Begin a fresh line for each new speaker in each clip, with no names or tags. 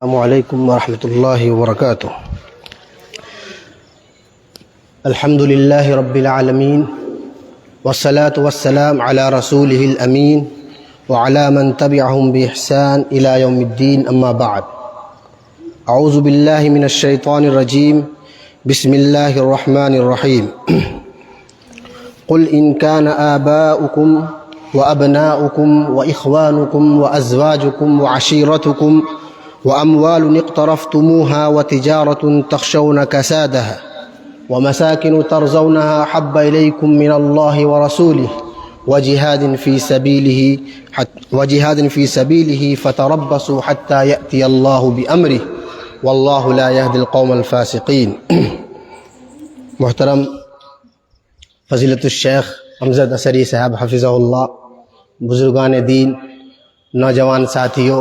السلام علیکم ورحمۃ اللہ وبرکاتہ۔ الحمد للہ رب العالمین والصلاة والسلام علی رسولہ الامین وعلی من تبعہم بإحسان الی یوم الدین، اما بعد۔ اعوذ باللہ من الشیطان الرجیم، بسم اللہ الرحمن الرحیم۔ قل ان کان آباؤکم وابناؤکم واخوانکم وازواجکم وعشیرتکم وأموال اقترفتموها وتجارة تخشون كسادها ومساكن ترضونها أحب إليكم من الله ورسوله وجهاد في سبيله فتربصوا حتى يأتي الله بأمره والله لا يهدي القوم الفاسقين۔ محترم فضیلت الشیخ امجد اثری صاحب حفظہ اللہ، بزرگان دین، نوجوان ساتھیوں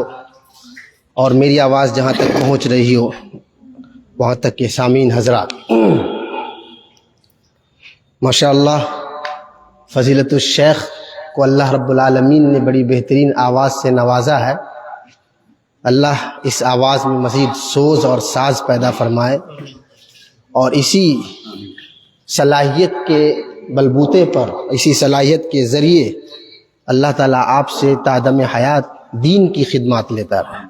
اور میری آواز جہاں تک پہنچ رہی ہو وہاں تک کے سامعین حضرات، ماشاءاللہ فضیلت الشیخ کو اللہ رب العالمین نے بڑی بہترین آواز سے نوازا ہے۔ اللہ اس آواز میں مزید سوز اور ساز پیدا فرمائے، اور اسی صلاحیت کے بلبوتے پر، اسی صلاحیت کے ذریعے اللہ تعالیٰ آپ سے تادم حیات دین کی خدمات لیتا رہے۔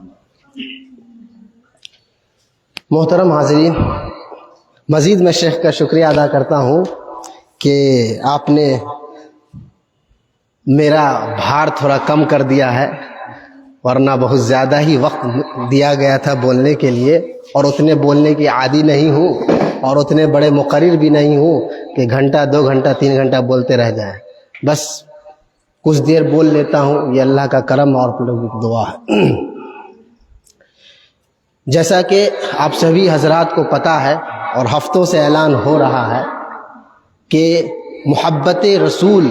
محترم حاضرین، مزید میں شیخ کا شکریہ ادا کرتا ہوں کہ آپ نے میرا بھار تھوڑا کم کر دیا ہے، ورنہ بہت زیادہ ہی وقت دیا گیا تھا بولنے کے لیے، اور اتنے بولنے کی عادی نہیں ہوں، اور اتنے بڑے مقرر بھی نہیں ہوں کہ گھنٹہ 2 گھنٹہ 3 گھنٹہ بولتے رہ جائیں۔ بس کچھ دیر بول لیتا ہوں، یہ اللہ کا کرم اور آپ لوگوں کی دعا ہے۔ جیسا کہ آپ سبھی حضرات کو پتہ ہے اور ہفتوں سے اعلان ہو رہا ہے کہ محبت رسول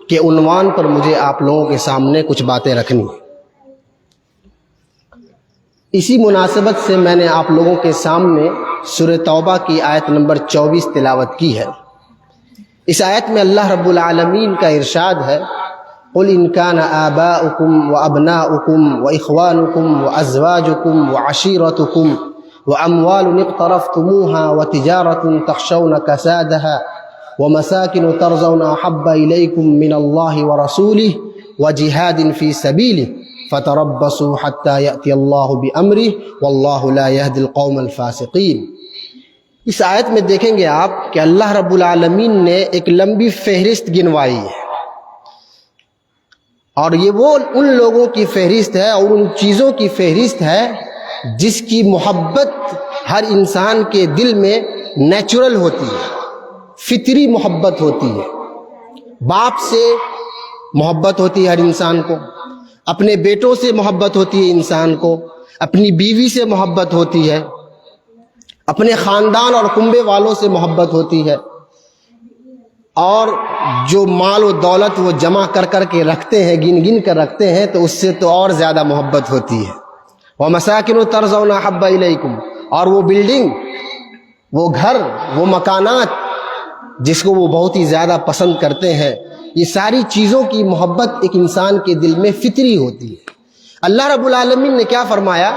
کے عنوان پر مجھے آپ لوگوں کے سامنے کچھ باتیں رکھنی ہیں۔ اسی مناسبت سے میں نے آپ لوگوں کے سامنے سورہ توبہ کی آیت نمبر 24 تلاوت کی ہے۔ اس آیت میں اللہ رب العالمین کا ارشاد ہے، قل ان کان آباؤکم وابناؤکم واخوانکم وازواجکم وعشیرتکم واموال اقترفتموها وتجارة تخشون كسادها ومساكن ترضون احب الیکم من اللہ ورسولہ وجہاد فی سبیلہ فتربصوا حتی یأتی اللہ بامرہ واللہ لا یہدی القوم الفاسقین۔ اس آیت میں دیکھیں گے آپ کہ اللہ رب العالمین نے ایک لمبی فہرست گنوائی ہے، اور یہ وہ ان لوگوں کی فہرست ہے اور ان چیزوں کی فہرست ہے جس کی محبت ہر انسان کے دل میں نیچرل ہوتی ہے، فطری محبت ہوتی ہے۔ باپ سے محبت ہوتی ہے ہر انسان کو، اپنے بیٹوں سے محبت ہوتی ہے انسان کو، اپنی بیوی سے محبت ہوتی ہے، اپنے خاندان اور کنبے والوں سے محبت ہوتی ہے، اور جو مال و دولت وہ جمع کر کر کے رکھتے ہیں، گن گن کر رکھتے ہیں، تو اس سے تو اور زیادہ محبت ہوتی ہے۔ وَمَسَاكِنُ تَرْضَوْنَ أَحَبَّ إِلَيْكُمْ، اور وہ بلڈنگ، وہ گھر، وہ مکانات جس کو وہ بہت ہی زیادہ پسند کرتے ہیں، یہ ساری چیزوں کی محبت ایک انسان کے دل میں فطری ہوتی ہے۔ اللہ رب العالمین نے کیا فرمایا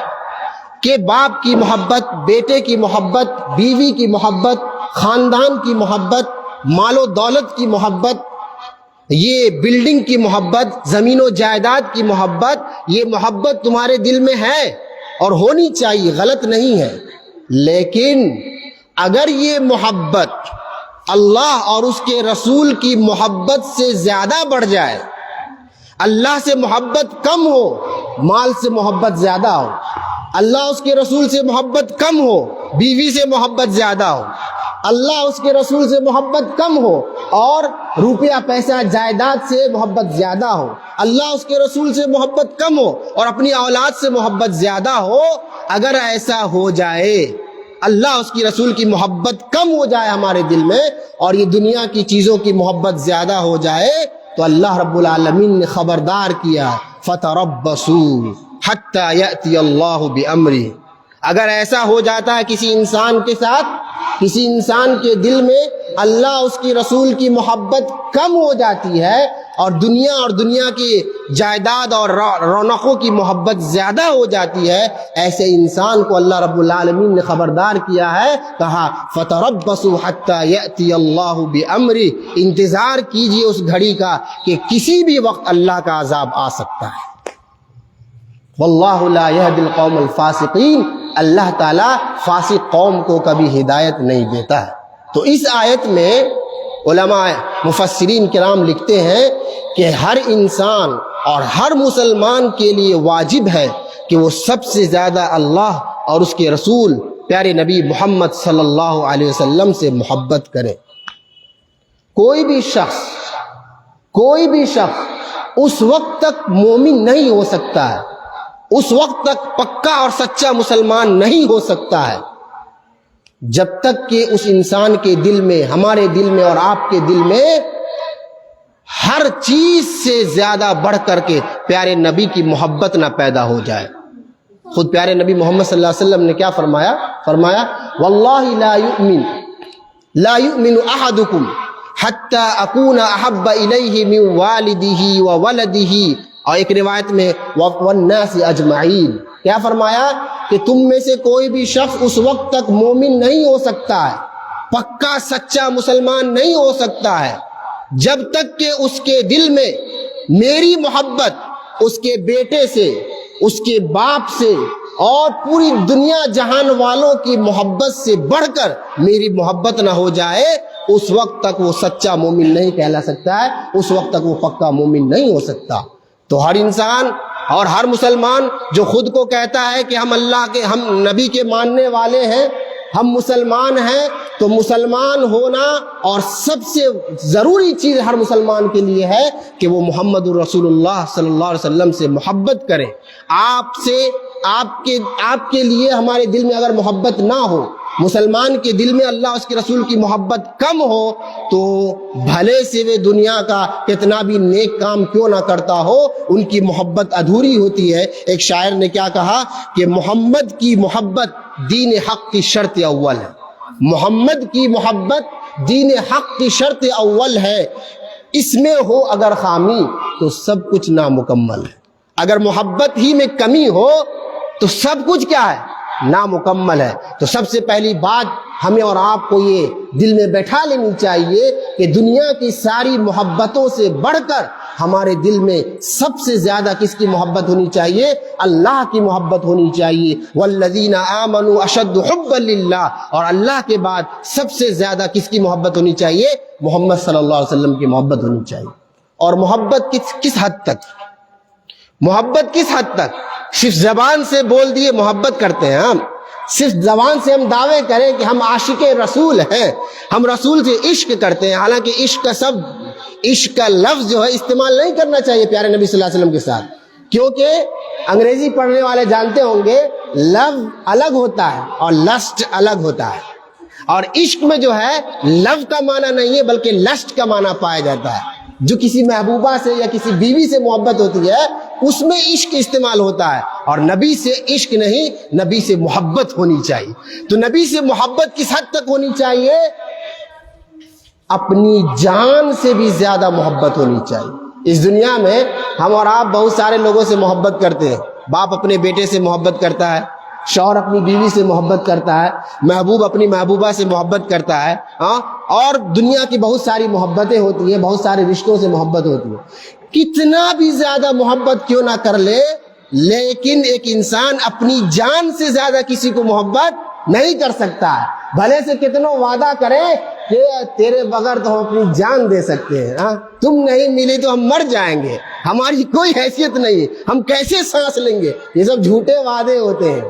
کہ باپ کی محبت، بیٹے کی محبت، بیوی کی محبت، خاندان کی محبت، مال و دولت کی محبت، یہ بلڈنگ کی محبت، زمین و جائیداد کی محبت، یہ محبت تمہارے دل میں ہے اور ہونی چاہیے، غلط نہیں ہے۔ لیکن اگر یہ محبت اللہ اور اس کے رسول کی محبت سے زیادہ بڑھ جائے، اللہ سے محبت کم ہو، مال سے محبت زیادہ ہو، اللہ اس کے رسول سے محبت کم ہو، بیوی سے محبت زیادہ ہو، اللہ اس کے رسول سے محبت کم ہو اور روپیہ پیسہ جائیداد سے محبت زیادہ ہو، اللہ اس کے رسول سے محبت کم ہو اور اپنی اولاد سے محبت زیادہ ہو، اگر ایسا ہو جائے، اللہ اس کی رسول کی محبت کم ہو جائے ہمارے دل میں اور یہ دنیا کی چیزوں کی محبت زیادہ ہو جائے، تو اللہ رب العالمین نے خبردار کیا، فَتَرَبَّصُوا حَتَّى يَأْتِيَ اللَّهُ بِأَمْرِهِ۔ اگر ایسا ہو جاتا ہے کسی انسان کے ساتھ، کسی انسان کے دل میں اللہ اس کی رسول کی محبت کم ہو جاتی ہے اور دنیا کی جائیداد اور رونقوں کی محبت زیادہ ہو جاتی ہے، ایسے انسان کو اللہ رب العالمین نے خبردار کیا ہے، کہا فَتَرَبَّصُوا حَتَّى يَأْتِيَ اللَّهُ بِأَمْرِهِ، انتظار کیجئے اس گھڑی کا کہ کسی بھی وقت اللہ کا عذاب آ سکتا ہے۔ وَاللَّهُ لَا يَهْدِي الْقَوْمَ الْفَاسِقِينَ، اللہ تعالیٰ فاسق قوم کو کبھی ہدایت نہیں دیتا ہے۔ تو اس آیت میں علماء مفسرین کرام لکھتے ہیں کہ ہر انسان اور ہر مسلمان کے لیے واجب ہے کہ وہ سب سے زیادہ اللہ اور اس کے رسول پیارے نبی محمد صلی اللہ علیہ وسلم سے محبت کرے۔ کوئی بھی شخص اس وقت تک مومن نہیں ہو سکتا ہے، اس وقت تک پکا اور سچا مسلمان نہیں ہو سکتا ہے جب تک کہ اس انسان کے دل میں، ہمارے دل میں اور آپ کے دل میں ہر چیز سے زیادہ بڑھ کر کے پیارے نبی کی محبت نہ پیدا ہو جائے۔ خود پیارے نبی محمد صلی اللہ علیہ وسلم نے کیا فرمایا؟ واللہ لا یؤمن احدکم حتی اکون احب الیہ من والدہ وولدہ، اور ایک روایت میں والناس اجمعین، کیا فرمایا کہ تم میں سے کوئی بھی شخص اس وقت تک مومن نہیں ہو سکتا ہے، پکا سچا مسلمان نہیں ہو سکتا ہے جب تک کہ اس کے دل میں میری محبت اس کے بیٹے سے، اس کے باپ سے اور پوری دنیا جہان والوں کی محبت سے بڑھ کر میری محبت نہ ہو جائے، اس وقت تک وہ سچا مومن نہیں کہلا سکتا ہے، اس وقت تک وہ پکا مومن نہیں ہو سکتا۔ تو ہر انسان اور ہر مسلمان جو خود کو کہتا ہے کہ ہم اللہ کے، ہم نبی کے ماننے والے ہیں، ہم مسلمان ہیں، تو مسلمان ہونا اور سب سے ضروری چیز ہر مسلمان کے لیے ہے کہ وہ محمد الرسول اللہ صلی اللہ علیہ وسلم سے محبت کرے۔ آپ کے لیے ہمارے دل میں اگر محبت نہ ہو، مسلمان کے دل میں اللہ اس کے رسول کی محبت کم ہو، تو بھلے سے وہ دنیا کا کتنا بھی نیک کام کیوں نہ کرتا ہو، ان کی محبت ادھوری ہوتی ہے۔ ایک شاعر نے کیا کہا کہ محمد کی محبت دین حق کی شرط اول ہے، محمد کی محبت دین حق کی شرط اول ہے، اس میں ہو اگر خامی تو سب کچھ نامکمل ہے۔ اگر محبت ہی میں کمی ہو تو سب کچھ کیا ہے؟ نامکمل ہے۔ تو سب سے پہلی بات ہمیں اور آپ کو یہ دل میں بیٹھا لینی چاہیے کہ دنیا کی ساری محبتوں سے بڑھ کر ہمارے دل میں سب سے زیادہ کس کی محبت ہونی چاہیے؟ اللہ کی محبت ہونی چاہیے۔ والذین آمنوا اشد حبا للہ، اور اللہ کے بعد سب سے زیادہ کس کی محبت ہونی چاہیے؟ محمد صلی اللہ علیہ وسلم کی محبت ہونی چاہیے۔ اور محبت کس حد تک؟ محبت کس حد تک؟ صرف زبان سے بول دیے محبت کرتے ہیں ہم، صرف زبان سے ہم دعوے کریں کہ ہم عاشق رسول ہیں، ہم رسول سے عشق کرتے ہیں، حالانکہ عشق کا لفظ جو ہے استعمال نہیں کرنا چاہیے پیارے نبی صلی اللہ علیہ وسلم کے ساتھ، کیونکہ انگریزی پڑھنے والے جانتے ہوں گے لو الگ ہوتا ہے اور لسٹ الگ ہوتا ہے، اور عشق میں جو ہے لو کا معنی نہیں ہے بلکہ لسٹ کا معنی پایا جاتا ہے۔ جو کسی محبوبہ سے یا کسی بیوی سے محبت ہوتی ہے اس میں عشق استعمال ہوتا ہے، اور نبی سے عشق نہیں، نبی سے محبت ہونی چاہیے۔ تو نبی سے محبت کس حد تک ہونی چاہیے؟ اپنی جان سے بھی زیادہ محبت ہونی چاہیے۔ اس دنیا میں ہم اور آپ بہت سارے لوگوں سے محبت کرتے ہیں، باپ اپنے بیٹے سے محبت کرتا ہے، شوہر اپنی بیوی سے محبت کرتا ہے، محبوب اپنی محبوبہ سے محبت کرتا ہے، اور دنیا کی بہت ساری محبتیں ہوتی ہیں، بہت سارے رشتوں سے محبت ہوتی ہے۔ کتنا بھی زیادہ محبت کیوں نہ کر لے، لیکن ایک انسان اپنی جان سے زیادہ کسی کو محبت نہیں کر سکتا ہے، بھلے سے کتنوں وعدہ کرے کہ تیرے بغیر تو ہم اپنی جان دے سکتے ہیں، تم نہیں ملی تو ہم مر جائیں گے، ہماری کوئی حیثیت نہیں، ہم کیسے سانس لیں گے۔ یہ سب جھوٹے وعدے ہوتے ہیں،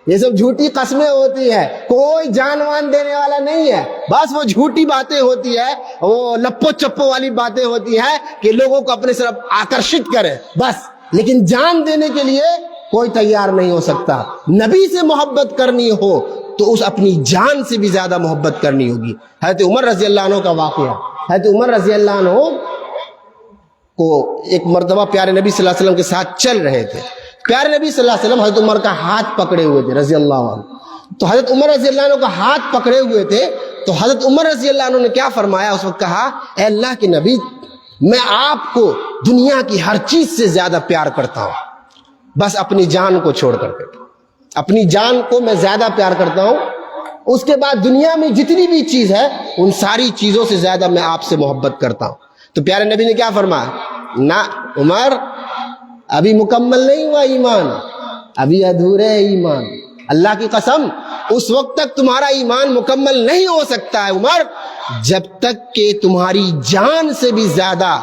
یہ سب جھوٹی قسمیں ہوتی ہے، کوئی جان وان دینے والا نہیں ہے، بس وہ جھوٹی باتیں ہوتی ہے، وہ لپو چپو والی باتیں ہوتی ہیں کہ لوگوں کو اپنے طرف آکرشت کرے بس، لیکن جان دینے کے لیے کوئی تیار نہیں ہو سکتا۔ نبی سے محبت کرنی ہو تو اس اپنی جان سے بھی زیادہ محبت کرنی ہوگی۔ حضرت عمر رضی اللہ عنہ کا واقعہ، حضرت عمر رضی اللہ عنہ کو ایک مرتبہ پیارے نبی صلی اللہ علیہ وسلم کے ساتھ چل رہے تھے، پیارے نبی صلی اللہ علیہ وسلم حضرت عمر کا ہاتھ پکڑے ہوئے تھے رضی اللہ عنہ، تو حضرت عمر رضی اللہ عنہ کا ہاتھ پکڑے ہوئے تھے، تو حضرت عمر رضی اللہ عنہ نے کیا فرمایا؟ اس وقت کہا اے اللہ کے نبی میں آپ کو دنیا کی ہر چیز سے زیادہ پیار کرتا ہوں, بس اپنی جان کو چھوڑ کر کے. اپنی جان کو میں زیادہ پیار کرتا ہوں, اس کے بعد دنیا میں جتنی بھی چیز ہے ان ساری چیزوں سے زیادہ میں آپ سے محبت کرتا ہوں. تو پیارے نبی نے کیا فرمایا؟ نہ عمر, ابھی مکمل نہیں ہوا ایمان, ابھی ادھورے ایمان. اللہ کی قسم اس وقت تک تمہارا ایمان مکمل نہیں ہو سکتا ہے عمر جب تک کہ تمہاری جان سے بھی زیادہ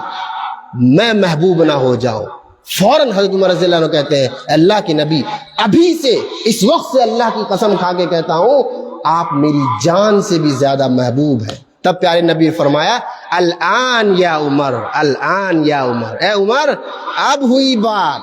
میں محبوب نہ ہو جاؤں. فوراً حضرت عمر رضی اللہ عنہ کہتے ہیں اللہ کے نبی, ابھی سے اس وقت سے اللہ کی قسم کھا کے کہتا ہوں آپ میری جان سے بھی زیادہ محبوب ہیں. تب پیارے نبی نے فرمایا الآن یا عمر, الآن یا عمر, اے عمر اب ہوئی بات,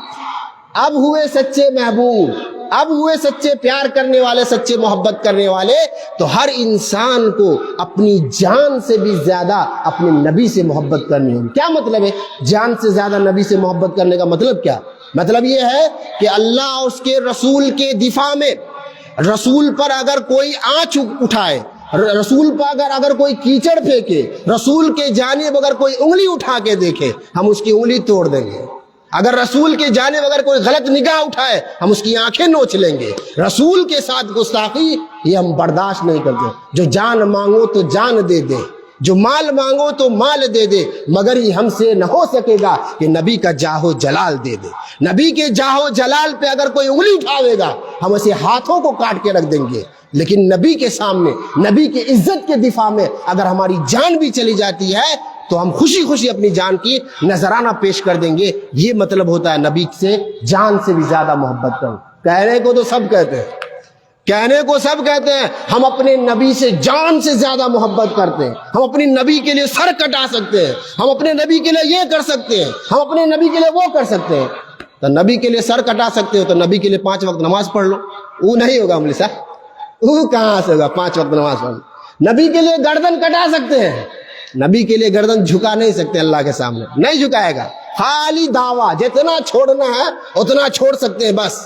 اب ہوئے سچے محبوب, اب ہوئے سچے پیار کرنے والے, سچے محبت کرنے والے. تو ہر انسان کو اپنی جان سے بھی زیادہ اپنے نبی سے محبت کرنی ہوگی. کیا مطلب ہے جان سے زیادہ نبی سے محبت کرنے کا مطلب کیا؟ مطلب یہ ہے کہ اللہ اور اس کے رسول کے دفاع میں, رسول پر اگر کوئی آنچ اٹھائے, رسول پر اگر کوئی کیچڑ پھینکے, رسول کے جانب اگر کوئی انگلی اٹھا کے دیکھے, ہم اس کی انگلی توڑ دیں گے. اگر رسول کے جانب اگر کوئی غلط نگاہ اٹھائے, ہم اس کی آنکھیں نوچ لیں گے. رسول کے ساتھ گستاخی یہ ہم برداشت نہیں کرتے. جو جان مانگو تو جان دے دے, جو مال مانگو تو مال دے دے, مگر یہ ہم سے نہ ہو سکے گا کہ نبی کا جاہو جلال دے دے. نبی کے جاہو جلال پہ اگر کوئی انگلی اٹھاوے گا ہم اسے ہاتھوں کو کاٹ کے رکھ دیں گے. لیکن نبی کے سامنے, نبی کی عزت کے دفاع میں اگر ہماری جان بھی چلی جاتی ہے تو ہم خوشی خوشی اپنی جان کی نذرانہ پیش کر دیں گے. یہ مطلب ہوتا ہے نبی سے جان سے بھی زیادہ محبت کرو. کہنے کو تو سب کہتے ہیں, کہنے کو سب کہتے ہیں ہم اپنے نبی سے جان سے زیادہ محبت کرتے ہیں, ہم اپنے نبی کے لیے سر کٹا سکتے ہیں, ہم اپنے نبی کے لیے یہ کر سکتے ہیں, ہم اپنے نبی کے لیے وہ کر سکتے ہیں. تو نبی کے لیے سر کٹا سکتے ہو تو نبی کے لیے 5 وقت نماز پڑھ لو. وہ نہیں ہوگا مولوی صاحب, وہ کہاں سے ہوگا 5 وقت نماز پڑھ لو. نبی کے لیے گردن کٹا سکتے ہیں, نبی کے لیے گردن جھکا نہیں سکتے, اللہ کے سامنے نہیں جھکائے گا. خالی دعویٰ, جتنا چھوڑنا ہے اتنا چھوڑ سکتے ہیں, بس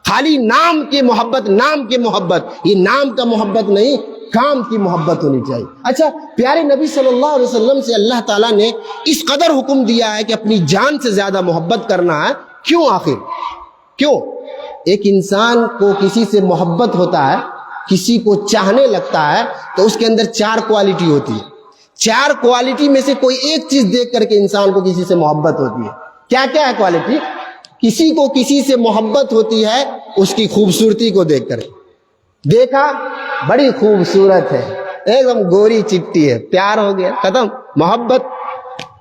خالی نام کی محبت, نام کی محبت, یہ نام کا محبت نہیں, کام کی محبت ہونی چاہیے. اچھا, پیارے نبی صلی اللہ علیہ وسلم سے اللہ تعالیٰ نے اس قدر حکم دیا ہے کہ اپنی جان سے زیادہ محبت کرنا ہے. کیوں آخر کیوں؟ ایک انسان کو کسی سے محبت ہوتا ہے, کسی کو چاہنے لگتا ہے تو اس کے اندر 4 کوالٹی ہوتی ہے. 4 کوالٹی میں سے کوئی ایک چیز دیکھ کر کے انسان کو کسی سے محبت ہوتی ہے. کیا کیا ہے کوالٹی؟ کسی کو کسی سے محبت ہوتی ہے اس کی خوبصورتی کو دیکھ کر. دیکھا بڑی خوبصورت ہے, ایک دم گوری چٹی ہے, پیار ہو گیا, ختم. محبت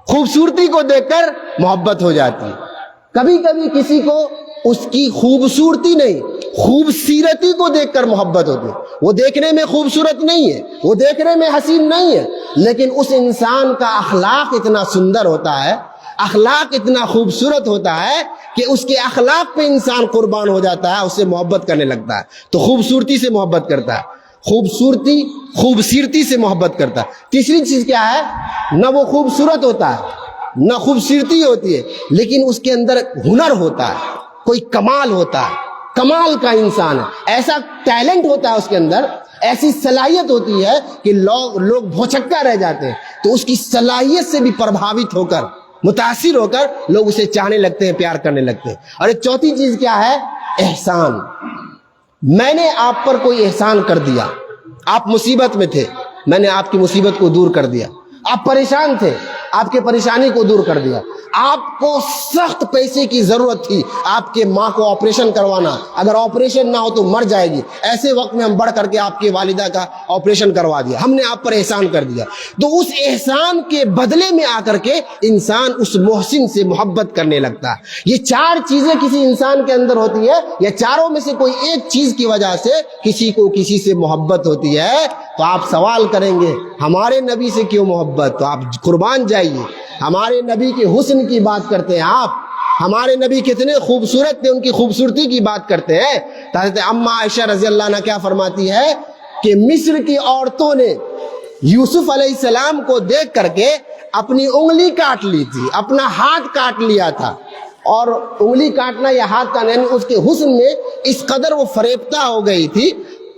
خوبصورتی کو دیکھ کر محبت ہو جاتی ہے. کبھی کبھی کسی کو اس کی خوبصورتی نہیں, خوبصورتی کو دیکھ کر محبت ہوتی ہے. وہ دیکھنے میں خوبصورت نہیں ہے, وہ دیکھنے میں حسین نہیں ہے, لیکن اس انسان کا اخلاق اتنا سندر ہوتا ہے, اخلاق اتنا خوبصورت ہوتا ہے کہ اس کے اخلاق پہ انسان قربان ہو جاتا ہے, اس سے محبت کرنے لگتا ہے. تو خوبصورتی سے محبت کرتا ہے, خوبصورتی سے محبت کرتا ہے. تیسری چیز کیا ہے؟ نہ وہ خوبصورت ہوتا ہے نہ خوبصورتی ہوتی ہے, لیکن اس کے اندر ہنر ہوتا ہے, کوئی کمال ہوتا ہے, کمال کا انسان ہے, ایسا ٹیلنٹ ہوتا ہے اس کے اندر, ایسی صلاحیت ہوتی ہے کہ لوگ بھوچکا رہ جاتے ہیں. تو اس کی صلاحیت سے بھی پربھاوت ہو کر, متاثر ہو کر لوگ اسے چاہنے لگتے ہیں, پیار کرنے لگتے ہیں. اور ایک چوتھی چیز کیا ہے؟ احسان. میں نے آپ پر کوئی احسان کر دیا, آپ مصیبت میں تھے, میں نے آپ کی مصیبت کو دور کر دیا. آپ پریشان تھے, آپ کے پریشانی کو دور کر دیا. آپ کو سخت پیسے کی ضرورت تھی, آپ کے ماں کو آپریشن کروانا, اگر آپریشن نہ ہو تو مر جائے گی, ایسے وقت میں ہم بڑھ کر کے آپ کے والدہ کا آپریشن کروا دیا, ہم نے آپ پر احسان کر دیا. تو اس احسان کے بدلے میں آ کر کے انسان اس محسن سے محبت کرنے لگتا ہے. یہ 4 چیزیں کسی انسان کے اندر ہوتی ہے, یا چاروں میں سے کوئی ایک چیز کی وجہ سے کسی کو کسی سے محبت ہوتی ہے. تو آپ سوال کریں گے ہمارے نبی سے کیوں محبت؟ تو آپ قربان جائیے, ہمارے نبی کے حسن کی بات کرتے ہیں آپ, ہمارے نبی کتنے خوبصورت تھے, ان کی خوبصورتی کی بات کرتے ہیں. حضرت اما عائشہ رضی اللہ عنہ کیا فرماتی ہے کہ مصر کی عورتوں نے یوسف علیہ السلام کو دیکھ کر کے اپنی انگلی کاٹ لی تھی, اپنا ہاتھ کاٹ لیا تھا. اور انگلی کاٹنا یا ہاتھ کاٹنا, یعنی اس کے حسن میں اس قدر وہ فریفتہ ہو گئی تھی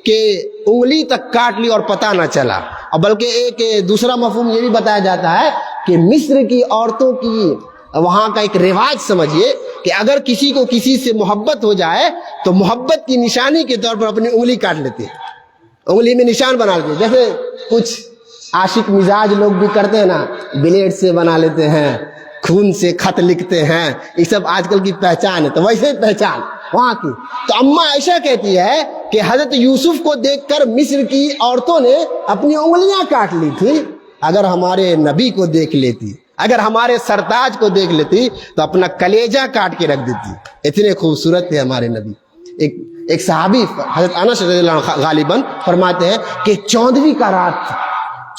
کہ انگلی تک کاٹ لی اور پتہ نہ چلا. اور بلکہ ایک دوسرا مفہوم یہ بھی بتایا جاتا ہے کہ مصر کی عورتوں کی وہاں کا ایک رواج سمجھیے کہ اگر کسی کو کسی سے محبت ہو جائے تو محبت کی نشانی کے طور پر اپنی انگلی کاٹ لیتے ہیں، انگلی میں نشان بنا لیتے ہیں. جیسے کچھ عاشق مزاج لوگ بھی کرتے ہیں نا، بلیڈ سے بنا لیتے ہیں، خون سے خط لکھتے ہیں، یہ سب آج کل کی پہچان ہے. تو ویسے پہچان وہاں کی. تو اماں عائشہ کہتی ہے کہ حضرت یوسف کو دیکھ کر مصر کی عورتوں نے اپنی انگلیاں کاٹ لی تھی. اگر ہمارے نبی کو دیکھ لیتی، اگر ہمارے سرتاج کو دیکھ لیتی تو اپنا کلیجہ کاٹ کے رکھ دیتی. اتنے خوبصورت تھے ہمارے نبی. ایک صحابی حضرت انس رضی اللہ عنہ غالباً فرماتے ہیں کہ 14ویں کا رات تھی،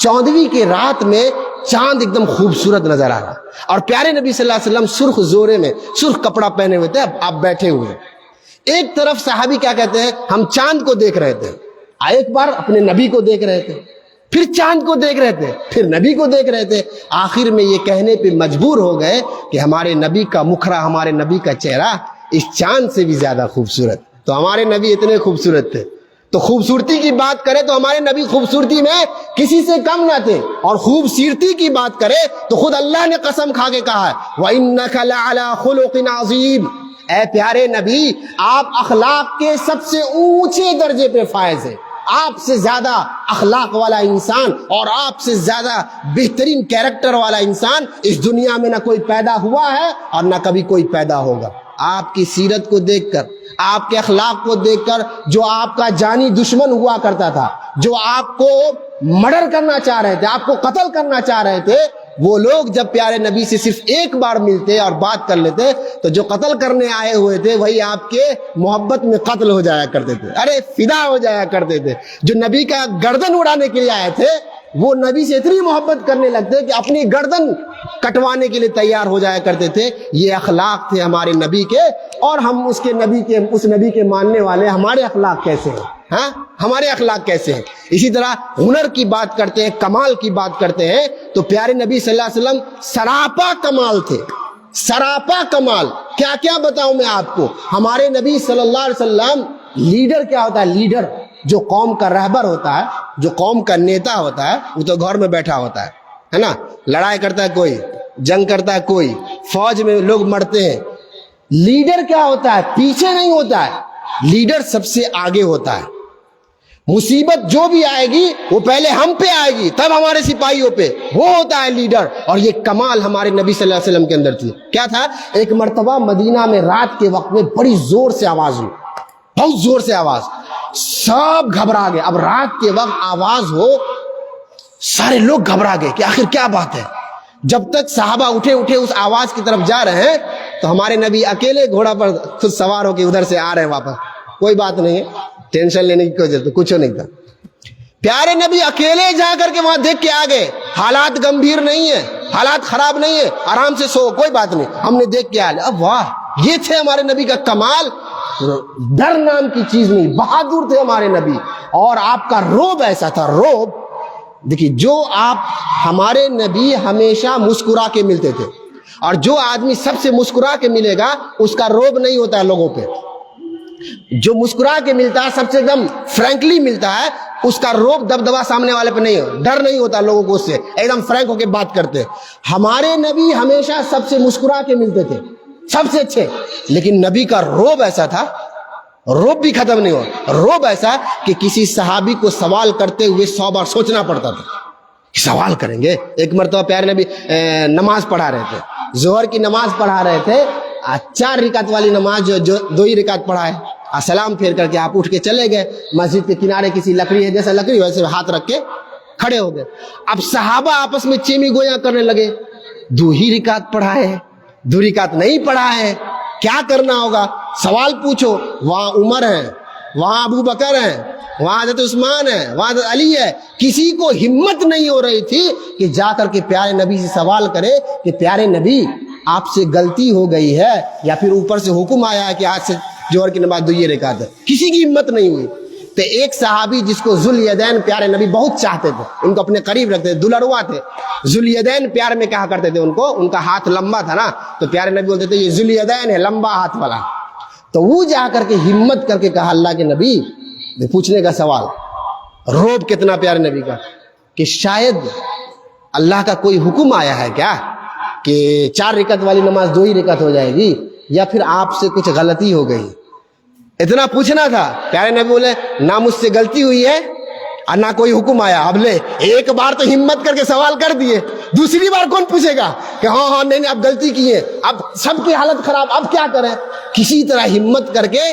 14ویں کے رات میں چاند ایک دم خوبصورت نظر آ رہا، اور پیارے نبی صلی اللہ علیہ وسلم سرخ زورے میں سرخ کپڑا پہنے ہوئے تھے. آپ بیٹھے ہوئے، ایک طرف صحابی کیا کہتے ہیں، ہم چاند کو دیکھ رہے تھے، ایک بار اپنے نبی کو دیکھ رہے تھے، پھر چاند کو دیکھ رہے تھے، پھر نبی کو دیکھ رہے تھے. آخر میں یہ کہنے پہ مجبور ہو گئے کہ ہمارے نبی کا مکھرا، ہمارے نبی کا چہرہ اس چاند سے بھی زیادہ خوبصورت. تو ہمارے نبی اتنے خوبصورت تھے. تو خوبصورتی کی بات کرے تو ہمارے نبی خوبصورتی میں کسی سے کم نہ تھے، اور خوبصورتی کی بات کرے تو خود اللہ نے قسم کھا کے کہا ہے وَإِنَّكَ لَعَلَىٰ خُلُقٍ عَظِيمٍ، اے پیارے نبی آپ اخلاق کے سب سے اونچے درجے پہ فائز ہیں. آپ سے زیادہ اخلاق والا انسان اور آپ سے زیادہ بہترین کیریکٹر والا انسان اس دنیا میں نہ کوئی پیدا ہوا ہے اور نہ کبھی کوئی پیدا ہوگا. آپ کی سیرت کو دیکھ کر، آپ کے اخلاق کو دیکھ کر، جو آپ کا جانی دشمن ہوا کرتا تھا، جو آپ کو مرڈر کرنا چاہ رہے تھے، آپ کو قتل کرنا چاہ رہے تھے، وہ لوگ جب پیارے نبی سے صرف ایک بار ملتے اور بات کر لیتے تو جو قتل کرنے آئے ہوئے تھے وہی آپ کے محبت میں قتل ہو جایا کرتے تھے، ارے فدا ہو جایا کرتے تھے. جو نبی کا گردن اڑانے کے لیے آئے تھے وہ نبی سے اتنی محبت کرنے لگتے کہ اپنی گردن کٹوانے کے لیے تیار ہو جایا کرتے تھے. یہ اخلاق تھے ہمارے نبی کے، اور ہم اس نبی کے ماننے والے، ہمارے اخلاق کیسے ہیں؟ ہاں، ہمارے اخلاق کیسے ہیں؟ اسی طرح ہنر کی بات کرتے ہیں، کمال کی بات کرتے ہیں تو پیارے نبی صلی اللہ علیہ وسلم سراپا کمال تھے، سراپا کمال. کیا کیا بتاؤں میں آپ کو. ہمارے نبی صلی اللہ علیہ وسلم، لیڈر کیا ہوتا ہے؟ لیڈر جو قوم کا رہبر ہوتا ہے، جو قوم کا نیتا ہوتا ہے، وہ تو گھر میں بیٹھا ہوتا ہے نا. لڑائی کرتا ہے کوئی، جنگ کرتا ہے کوئی، فوج میں لوگ مرتے ہیں. لیڈر کیا ہوتا ہے؟ پیچھے نہیں ہوتا ہے، لیڈر سب سے آگے ہوتا ہے. مصیبت جو بھی آئے گی وہ پہلے ہم پہ آئے گی، تب ہمارے سپاہیوں پہ. وہ ہوتا ہے لیڈر. اور یہ کمال ہمارے نبی صلی اللہ علیہ وسلم کے اندر تھی. کیا تھا؟ ایک مرتبہ مدینہ میں رات کے وقت میں بڑی زور سے آواز ہوئی، بہت زور سے آواز، سب گھبرا گئے. اب رات کے وقت آواز ہو، سارے لوگ گھبرا گئے کہ آخر کیا بات ہے. جب تک صحابہ اٹھے اس آواز کی طرف جا رہے ہیں تو ہمارے نبی اکیلے گھوڑا پر خود سوار ہو کے ادھر سے آ رہے ہیں واپس. کوئی بات نہیں ہے، ٹینشن لینے کی کوئی ضرورت، کچھ نہیں تھا. پیارے نبی اکیلے جا کر کے وہاں دیکھ کے آ گئے. حالات گمبھیر نہیں ہے، حالات خراب نہیں ہے، آرام سے سو، کوئی بات نہیں، ہم نے دیکھ کے آ لیا. اب واہ، یہ تھے ہمارے نبی کا کمال. ڈر نام کی چیز نہیں، بہادر تھے ہمارے نبی. اور آپ کا روب ایسا تھا، روب. دیکھیے، جو ہمارے نبی ہمیشہ مسکرا کے ملتے تھے، اور جو آدمی سب سے مسکرا کے ملے گا اس کا روب نہیں ہوتا ہے لوگوں پہ. جو مسکرا کے ملتا ہے، سب سے ایک دم فرینکلی ملتا ہے، اس کا روب دبدبا سامنے والے پہ نہیں ہو، ڈر نہیں ہوتا لوگوں کو، اس سے ایک دم فرینک ہو کے بات کرتے. ہمارے نبی ہمیشہ سب سے مسکرا کے ملتے تھے، سب سے اچھے. لیکن نبی کا روب ایسا تھا، روب بھی ختم نہیں ہوا. روب ایسا کہ کسی صحابی کو سوال کرتے ہوئے 100 بار سوچنا پڑتا تھا، سوال کریں گے. ایک مرتبہ پیارے نبی نماز پڑھا رہے تھے، ظہر کی نماز پڑھا رہے تھے. 4 رکعت والی نماز جو 2 ہی رکعت پڑھا ہے، سلام پھیر کر کے آپ اٹھ کے چلے گئے. مسجد کے کنارے کسی لکڑی ہے، جیسا لکڑی ویسے ہاتھ رکھ کے کھڑے ہو گئے. اب صحابہ آپس میں چیمی گویاں کرنے لگے، 2 ہی رکعت پڑھا ہے، 2 رکعت نہیں پڑھا ہے، کیا کرنا ہوگا؟ سوال پوچھو. وہاں عمر ہیں، وہاں ابو بکر ہیں، وہاں حضرت عثمان ہے، وہاں حضرت علی ہے. کسی کو ہمت نہیں ہو رہی تھی کہ جا کر کے پیارے نبی سے سوال کرے کہ پیارے نبی آپ سے غلطی ہو گئی ہے، یا پھر اوپر سے حکم آیا ہے کہ آج سے جوہر کی نماز 2 رکعت ہے. کسی کی ہمت نہیں ہوئی. تو ایک صحابی جس کو ذوالیدین پیارے نبی بہت چاہتے تھے، ان کو اپنے قریب رکھتے تھے، دلروا تھے. ذوالیدین پیار میں کہا کرتے تھے ان کا ہاتھ لمبا تھا نا، تو پیارے نبی بولتے تھے یہ ذوالیدین ہے، لمبا ہاتھ والا. تو وہ جا کر کے ہمت کر کے کہا اللہ کے نبی، پوچھنے کا سوال. روب کتنا پیارے نبی کا کہ شاید اللہ کا کوئی حکم آیا ہے کیا کہ 4 رکعت والی نماز 2 ہی رکعت ہو جائے گی، یا پھر آپ سے کچھ غلطی ہو گئی؟ اتنا پوچھنا تھا. پیارے نبی بولے نہ مجھ سے غلطی ہوئی ہے اور نہ کوئی حکم آیا. اب لے ایک بار تو ہمت کر کے سوال کر دیے، دوسری بار کون پوچھے گا کہ ہاں نہیں اب غلطی کی ہے، اب سب کی حالت خراب، اب کیا کریں؟ کسی طرح ہمت کر کے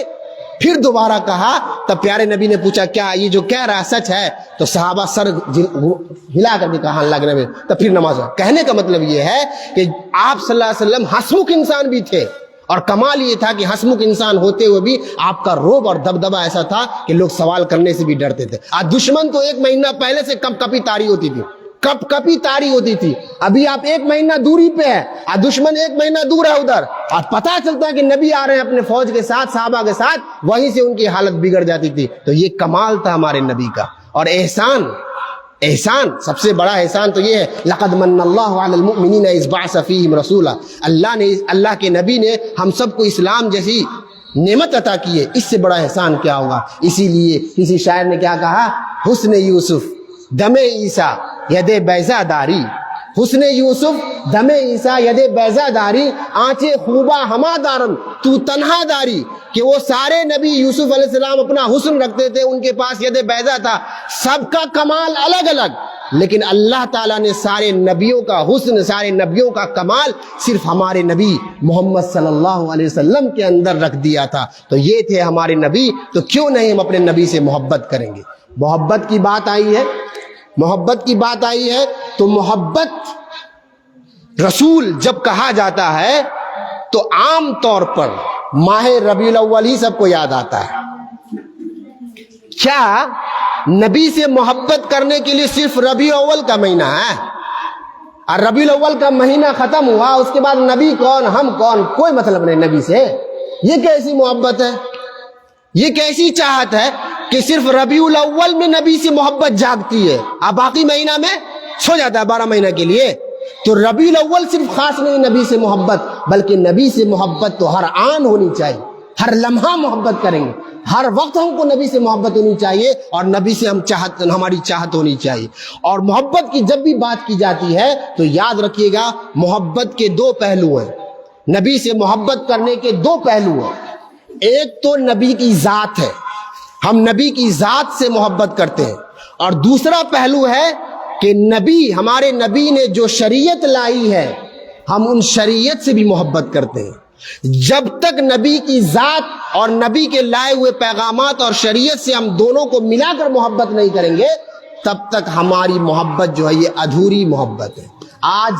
پھر دوبارہ کہا. تب پیارے نبی نے پوچھا کیا یہ جو کہہ رہا سچ ہے؟ تو صحابہ سر ہلا کر کے کہا اللہ کے نبی. تب پھر نماز. کہنے کا مطلب یہ ہے کہ آپ صلی اللہ علیہ وسلم ہسمکھ انسان بھی تھے، اور کمال یہ تھا کہ ہسمکھ انسان ہوتے ہوئے بھی آپ کا رعب اور دبدبہ ایسا تھا کہ لوگ سوال کرنے سے بھی ڈرتے تھے. آج دشمن تو 1 مہینہ پہلے سے کپ کپی تاری ہوتی تھی، کپ کپی تاری ہوتی تھی. ابھی آپ 1 مہینہ دوری پہ ہے اور دشمن 1 مہینہ دور ہے ادھر، اور پتہ چلتا ہے کہ نبی آ رہے ہیں اپنے فوج کے ساتھ، صحابہ کے ساتھ، وہیں سے ان کی حالت بگڑ جاتی تھی. تو یہ کمال تھا ہمارے نبی کا. اور احسان سب سے بڑا احسان تو یہ ہے لقد من اللہ علی المؤمنین اذ بعث فیہم رسولا. اللہ کے نبی نے ہم سب کو اسلام جیسی نعمت عطا کی ہے. اس سے بڑا احسان کیا ہوگا؟ اسی لیے کسی شاعر نے کیا کہا؟ حسن یوسف دم عیسیٰ ید بیضا داری، حسن یوسف دم عیسیٰ ید بیضا داری، آنچے خوبا ہما دارن تو تنہا داری. کہ وہ سارے نبی یوسف علیہ السلام اپنا حسن رکھتے تھے، ان کے پاس ید بیضا تھا، سب کا کمال الگ الگ، لیکن اللہ تعالیٰ نے سارے نبیوں کا حسن، سارے نبیوں کا کمال صرف ہمارے نبی محمد صلی اللہ علیہ وسلم کے اندر رکھ دیا تھا. تو یہ تھے ہمارے نبی. تو کیوں نہیں ہم اپنے نبی سے محبت کریں گے؟ محبت کی بات آئی ہے، محبت کی بات آئی ہے تو محبت رسول جب کہا جاتا ہے تو عام طور پر ماہ ربیع الاول ہی سب کو یاد آتا ہے. کیا نبی سے محبت کرنے کے لیے صرف ربیع الاول کا مہینہ ہے؟ اور ربیع الاول کا مہینہ ختم ہوا اس کے بعد نبی کون ہم کون، کوئی مطلب نہیں نبی سے. یہ کیسی محبت ہے؟ یہ کیسی چاہت ہے کہ صرف ربیع الاول میں نبی سے محبت جاگتی ہے، اب باقی مہینہ میں سو جاتا ہے 12 مہینہ کے لیے؟ تو ربیع الاول صرف خاص نہیں نبی سے محبت، بلکہ نبی سے محبت تو ہر آن ہونی چاہیے. ہر لمحہ محبت کریں گے، ہر وقت ہم کو نبی سے محبت ہونی چاہیے، اور نبی سے ہماری چاہت ہونی چاہیے. اور محبت کی جب بھی بات کی جاتی ہے تو یاد رکھیے گا محبت کے 2 پہلو ہیں. نبی سے محبت کرنے کے 2 پہلو ہیں. ایک تو نبی کی ذات ہے، ہم نبی کی ذات سے محبت کرتے ہیں، اور دوسرا پہلو ہے کہ نبی، ہمارے نبی نے جو شریعت لائی ہے ہم ان شریعت سے بھی محبت کرتے ہیں. جب تک نبی کی ذات اور نبی کے لائے ہوئے پیغامات اور شریعت سے ہم دونوں کو ملا کر محبت نہیں کریں گے تب تک ہماری محبت جو ہے یہ ادھوری محبت ہے. آج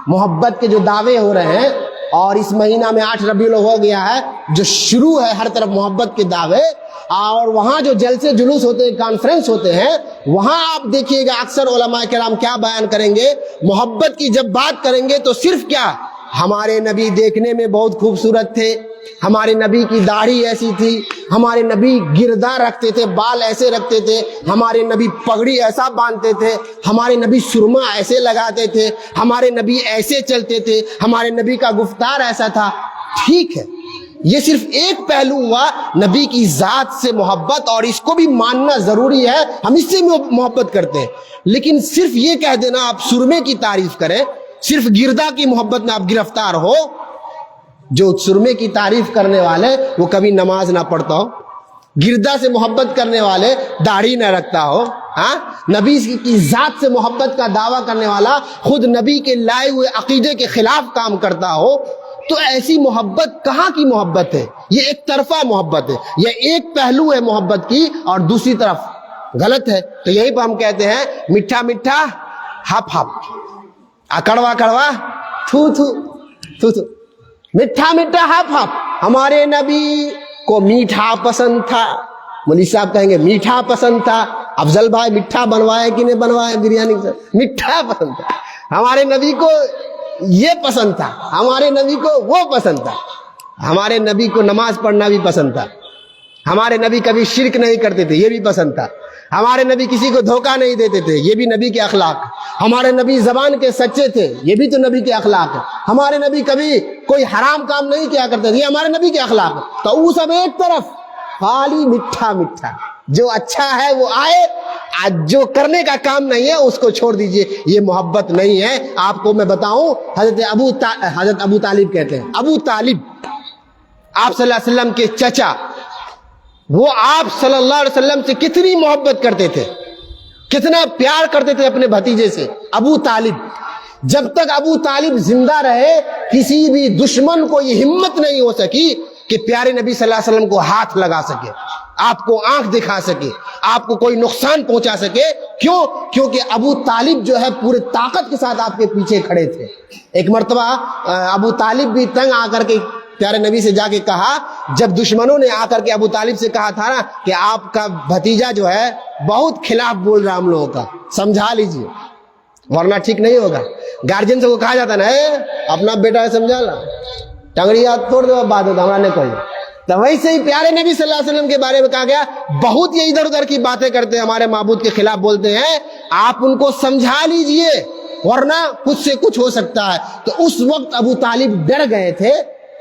محبت کے جو دعوے ہو رہے ہیں، اور اس مہینہ میں 8 ربیع الاول ہو گیا ہے، جو شروع ہے ہر طرف محبت کے دعوے، اور وہاں جو جلسے جلوس ہوتے ہیں، کانفرنس ہوتے ہیں، وہاں آپ دیکھیے گا اکثر علماء کرام کیا بیان کریں گے؟ محبت کی جب بات کریں گے تو صرف کیا، ہمارے نبی دیکھنے میں بہت خوبصورت تھے، ہمارے نبی کی داڑھی ایسی تھی، ہمارے نبی گردہ رکھتے تھے، بال ایسے رکھتے تھے، ہمارے نبی پگڑی ایسا باندھتے تھے، ہمارے نبی سرما ایسے لگاتے تھے، ہمارے نبی ایسے چلتے تھے، ہمارے نبی کا گفتار ایسا تھا. ٹھیک ہے، یہ صرف ایک پہلو ہوا نبی کی ذات سے محبت، اور اس کو بھی ماننا ضروری ہے، ہم اس سے محبت کرتے ہیں. لیکن صرف یہ کہہ دینا آپ سرمے کی تعریف کریں، صرف گردہ کی محبت میں آپ گرفتار ہو. جو سرمے کی تعریف کرنے والے وہ کبھی نماز نہ پڑھتا ہو، گردہ سے محبت کرنے والے داڑھی نہ رکھتا ہو، نبی کی ذات سے محبت کا دعویٰ کرنے والا خود نبی کے لائے ہوئے عقیدے کے خلاف کام کرتا ہو، تو ایسی محبت کہاں کی محبت ہے؟ یہ ایک طرفہ محبت ہے، یہ ایک پہلو ہے محبت کی، اور دوسری طرف غلط ہے. تو یہی پہ ہم کہتے ہیں میٹھا میٹھا ہپ ہپ، کڑوا کڑوا تھو تھو تھو تھو. میٹھا میٹھا ہپ ہپ، ہمارے نبی کو میٹھا پسند تھا. مولوی صاحب کہیں گے میٹھا پسند تھا. افضل بھائی میٹھا بنوایا کہ نہیں بنوایا بریانی سے؟ میٹھا پسند تھا. ہمارے نبی کو یہ پسند تھا، ہمارے نبی کو وہ پسند تھا، ہمارے نبی کو نماز پڑھنا بھی پسند تھا، ہمارے نبی کبھی شرک نہیں کرتے تھے، یہ بھی پسند تھا، ہمارے نبی کسی کو دھوکہ نہیں دیتے تھے، یہ بھی نبی کے اخلاق، ہمارے نبی زبان کے سچے تھے، یہ بھی تو نبی کے اخلاق ہے، ہمارے نبی کبھی کوئی حرام کام نہیں کیا کرتے تھے، یہ ہمارے نبی کے اخلاق ہے. تو وہ سب ایک طرف، خالی میٹھا میٹھا، جو اچھا ہے وہ آئے، جو کرنے کا کام نہیں ہے اس کو چھوڑ دیجئے, یہ محبت نہیں ہے. آپ کو میں بتاؤں, حضرت ابو طالب کہتے ہیں, ابو طالب آپ صلی اللہ علیہ وسلم کے چچا, وہ آپ صلی اللہ علیہ وسلم سے کتنی محبت کرتے تھے, کتنا پیار کرتے تھے اپنے بھتیجے سے. ابو طالب, جب تک ابو طالب زندہ رہے کسی بھی دشمن کو یہ ہمت نہیں ہو سکی کہ پیارے نبی صلی اللہ علیہ وسلم کو ہاتھ لگا سکے, آپ کو آنکھ دکھا سکے, آپ کو کوئی نقصان پہنچا سکے. کیوں؟ کیونکہ ابو طالب جو ہے پورے طاقت کے ساتھ آپ کے پیچھے کھڑے تھے. ایک مرتبہ ابو طالب بھی تنگ آ کر کے پیارے نبی سے جا کے کہا, جب دشمنوں نے آ کر کے ابو طالب سے کہا تھا نا کہ آپ کا بھتیجا جو ہے بہت خلاف بول رہا ہم لوگوں کا, سمجھا لیجئے ورنہ ٹھیک نہیں ہوگا. گارجین سے کو کہا جاتا نا, اپنا بیٹا ہے سمجھا لا, ٹنگڑی ہاتھ توڑ دو, بات ہوتا ہمارا نے کوئی. تو ویسے ہی پیارے نبی صلی اللہ علیہ وسلم کے بارے میں کہا گیا, بہت یہ ادھر ادھر کی باتیں کرتے ہیں, ہمارے معبود کے خلاف بولتے ہیں, آپ ان کو سمجھا لیجئے ورنہ کچھ سے کچھ ہو سکتا ہے. تو اس وقت ابو طالب ڈر گئے تھے,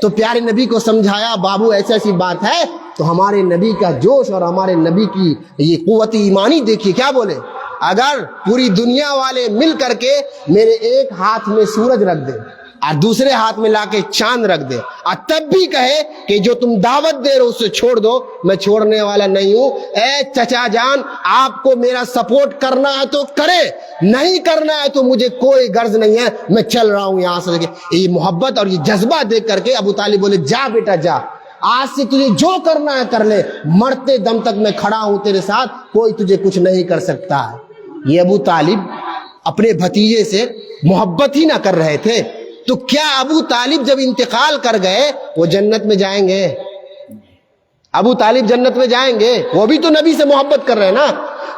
تو پیارے نبی کو سمجھایا, بابو ایسی بات ہے. تو ہمارے نبی کا جوش اور ہمارے نبی کی یہ قوت ایمانی دیکھیے, کیا بولے, اگر پوری دنیا والے مل کر کے میرے ایک ہاتھ میں سورج رکھ دے اور دوسرے ہاتھ میں لا کے چاند رکھ دے, اور تب بھی کہے کہ جو تم دعوت دے رہے اسے چھوڑ دو, میں چھوڑنے والا نہیں ہوں. اے چچا جان, آپ کو میرا سپورٹ کرنا ہے تو کرے, نہیں کرنا ہے تو مجھے کوئی غرض نہیں ہے, میں چل رہا ہوں یہاں سے. یہ محبت اور یہ جذبہ دیکھ کر کے ابو طالب بولے, جا بیٹا جا, آج سے تجھے جو کرنا ہے کر لے, مرتے دم تک میں کھڑا ہوں تیرے ساتھ, کوئی تجھے کچھ نہیں کر سکتا ہے. یہ ابو طالب اپنے بھتیجے سے محبت ہی نہ کر رہے تھے, تو کیا ابو طالب جب انتقال کر گئے وہ جنت میں جائیں گے؟ ابو طالب جنت میں جائیں گے؟ وہ بھی تو نبی سے محبت کر رہے ہیں نا.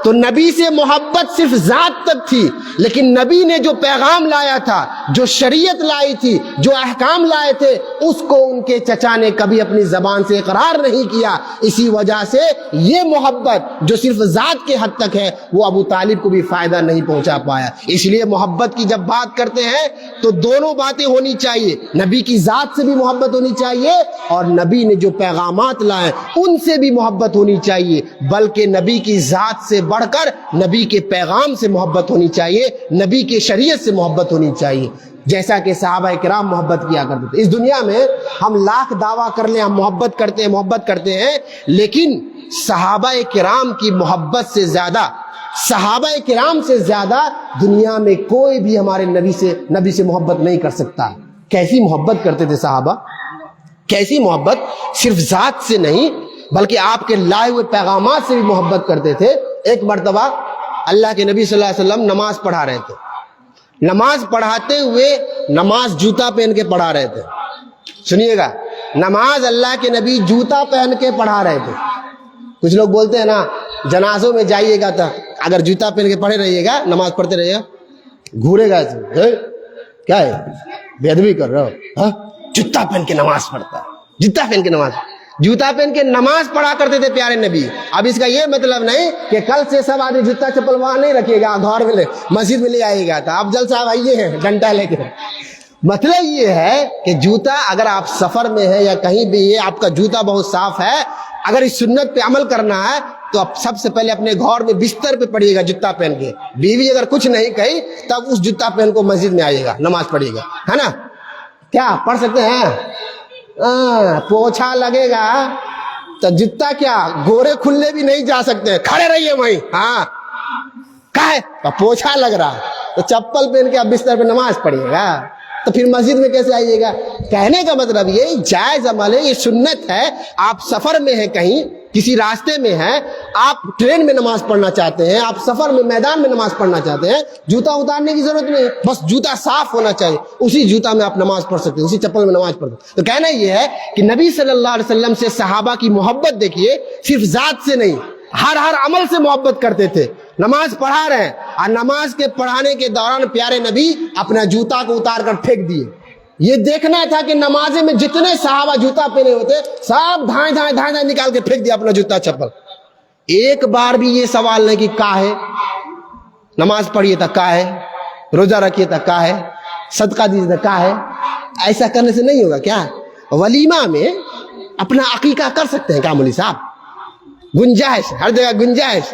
تو نبی سے محبت صرف ذات تک تھی, لیکن نبی نے جو پیغام لایا تھا, جو شریعت لائی تھی, جو احکام لائے تھے, اس کو ان کے چچا نے کبھی اپنی زبان سے اقرار نہیں کیا. اسی وجہ سے یہ محبت جو صرف ذات کے حد تک ہے وہ ابو طالب کو بھی فائدہ نہیں پہنچا پایا. اس لیے محبت کی جب بات کرتے ہیں تو دونوں باتیں ہونی چاہیے, نبی کی ذات سے بھی محبت ہونی چاہیے اور نبی نے جو پیغامات لائے ان سے بھی محبت ہونی چاہیے, بلکہ نبی کی ذات سے بڑھ کر نبی کے پیغام سے محبت ہونی چاہیے, نبی کے شریعت سے محبت ہونی چاہیے, جیسا کہ صحابہ کرام محبت کیا کرتے تھے. اس دنیا میں ہم لاکھ دعویٰ کر لیں ہم محبت کرتے ہیں, لیکن صحابہ کرام کی محبت سے زیادہ, صحابہ کرام سے زیادہ دنیا میں کوئی بھی ہمارے نبی سے محبت نہیں کر سکتا. کیسی محبت کرتے تھے صحابہ, کیسی محبت, صرف ذات سے نہیں بلکہ آپ کے لائے ہوئے پیغامات سے بھی محبت کرتے تھے. ایک مرتبہ اللہ کے نبی صلی اللہ علیہ وسلم نماز پڑھا رہے تھے, نماز پڑھاتے ہوئے نماز جوتا پہن کے پڑھا رہے تھے. سنیے گا, نماز اللہ کے نبی جوتا پہن کے پڑھا رہے تھے. کچھ لوگ بولتے ہیں نا جنازوں میں جائیے گا تو اگر جوتا پہن کے پڑھے رہیے گا, نماز پڑھتے رہیے گا, گھورے گا ایسے, کیا ہے بے ادبی کر رہے ہو, جوتا پہن کے نماز پڑھتا ہے, جوتا پہن کے نماز, جوتا پہن کے نماز پڑھا کرتے تھے پیارے نبی. اب اس کا یہ مطلب نہیں کہ کل سے سب آدمی جوتا چپل وہاں نہیں رکھیے گا, گھر میں مسجد میں لے آئیے گا, تو آپ جلد صاحب آئیے ہیں ڈنڈا لے کے. مطلب یہ ہے کہ جوتا اگر آپ سفر میں ہیں یا کہیں بھی یہ آپ کا جوتا بہت صاف ہے, اگر اس سنت پہ عمل کرنا ہے تو آپ سب سے پہلے اپنے گھر میں بستر پہ پڑھیے گا جوتا پہن کے. بیوی اگر کچھ نہیں کہی تب اس جوتا پہن کو مسجد میں آئیے گا, نماز پڑھیے گا, ہے نا. کیا پڑھ سکتے ہیں؟ پوچھا لگے گا تو جوتا کیا گورے کھلنے بھی نہیں جا سکتے, کھڑے رہیے وہیں. ہاں کہے پوچھا لگ رہا تو چپل پہن کے آپ بستر پہ نماز پڑھیے گا, تو پھر مسجد میں کیسے آئیے گا؟ کہنے کا مطلب یہ جائز عمل ہے, یہ سنت ہے. آپ سفر میں ہیں, کہیں کسی راستے میں ہیں, آپ ٹرین میں نماز پڑھنا چاہتے ہیں, آپ سفر میں میدان میں نماز پڑھنا چاہتے ہیں, جوتا اتارنے کی ضرورت نہیں, بس جوتا صاف ہونا چاہیے, اسی جوتا میں آپ نماز پڑھ سکتے ہیں, اسی چپل میں نماز پڑھ سکتے ہیں. تو کہنا یہ ہے کہ نبی صلی اللہ علیہ وسلم سے صحابہ کی محبت دیکھیے, صرف ذات سے نہیں, ہر عمل سے محبت کرتے تھے. نماز پڑھا رہے ہیں اور نماز کے پڑھانے کے دوران پیارے نبی اپنا جوتا کو اتار کر پھینک دیے. یہ دیکھنا تھا کہ نمازے میں جتنے صحابہ جوتا پہنے ہوتے سب دھائیں نکال کے پھینک دیا اپنا جوتا چپل. ایک بار بھی یہ سوال نہیں کہ کا ہے, نماز پڑھیے تھا کا ہے, روزہ رکھیے تھا کا ہے, صدقہ دیجیے تھا کا ہے. ایسا کرنے سے نہیں ہوگا. کیا ولیمہ میں اپنا عقیقہ کر سکتے ہیں کیا مولوی صاحب؟ گنجائش, ہر جگہ گنجائش,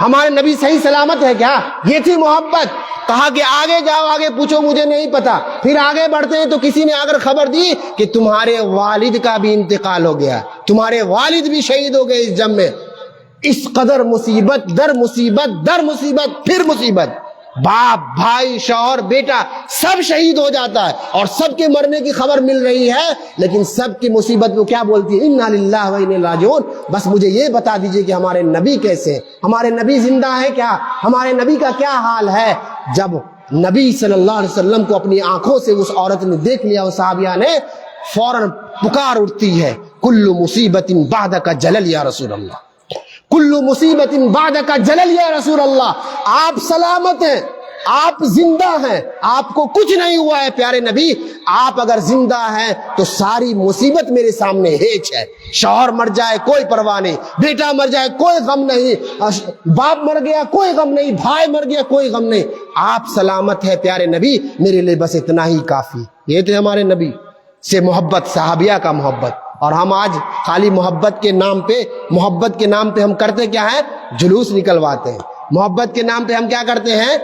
ہمارے نبی صحیح سلامت ہے کیا؟ یہ تھی محبت. کہا کہ آگے جاؤ, آگے پوچھو, مجھے نہیں پتا. پھر آگے بڑھتے ہیں تو کسی نے اگر خبر دی کہ تمہارے والد کا بھی انتقال ہو گیا, تمہارے والد بھی شہید ہو گئے اس جنگ میں. اس قدر مصیبت در مصیبت در مصیبت پھر مصیبت. باپ, بھائی, شوہر, بیٹا سب شہید ہو جاتا ہے اور سب کے مرنے کی خبر مل رہی ہے, لیکن سب کی مصیبت کو کیا بولتی ہے؟ انا للہ و انا الیہ راجعون. بس مجھے یہ بتا دیجئے کہ ہمارے نبی کیسے ہیں, ہمارے نبی زندہ ہے کیا, ہمارے نبی کا کیا حال ہے. جب نبی صلی اللہ علیہ وسلم کو اپنی آنکھوں سے اس عورت نے دیکھ لیا, اس صحابیہ نے, فوراً پکار اٹھتی ہے, کل مصیبت بعدک جلل یا رسول اللہ, کل مصیبت بعدک جلل یا رسول اللہ. آپ سلامت ہیں, آپ زندہ ہیں, آپ کو کچھ نہیں ہوا ہے پیارے نبی. آپ اگر زندہ ہیں تو ساری مصیبت میرے سامنے ہیچ ہے. شوہر مر جائے کوئی پرواہ نہیں, بیٹا مر جائے کوئی غم نہیں, باپ مر گیا کوئی غم نہیں, بھائی مر گیا کوئی غم نہیں. آپ سلامت ہے پیارے نبی, میرے لیے بس اتنا ہی کافی. یہ تھے ہمارے نبی سے محبت, صحابیہ کا محبت. اور ہم آج خالی محبت کے نام پہ ہم کرتے کیا ہے؟ جلوس نکلواتے ہیں. محبت کے نام پہ ہم کیا کرتے ہیں؟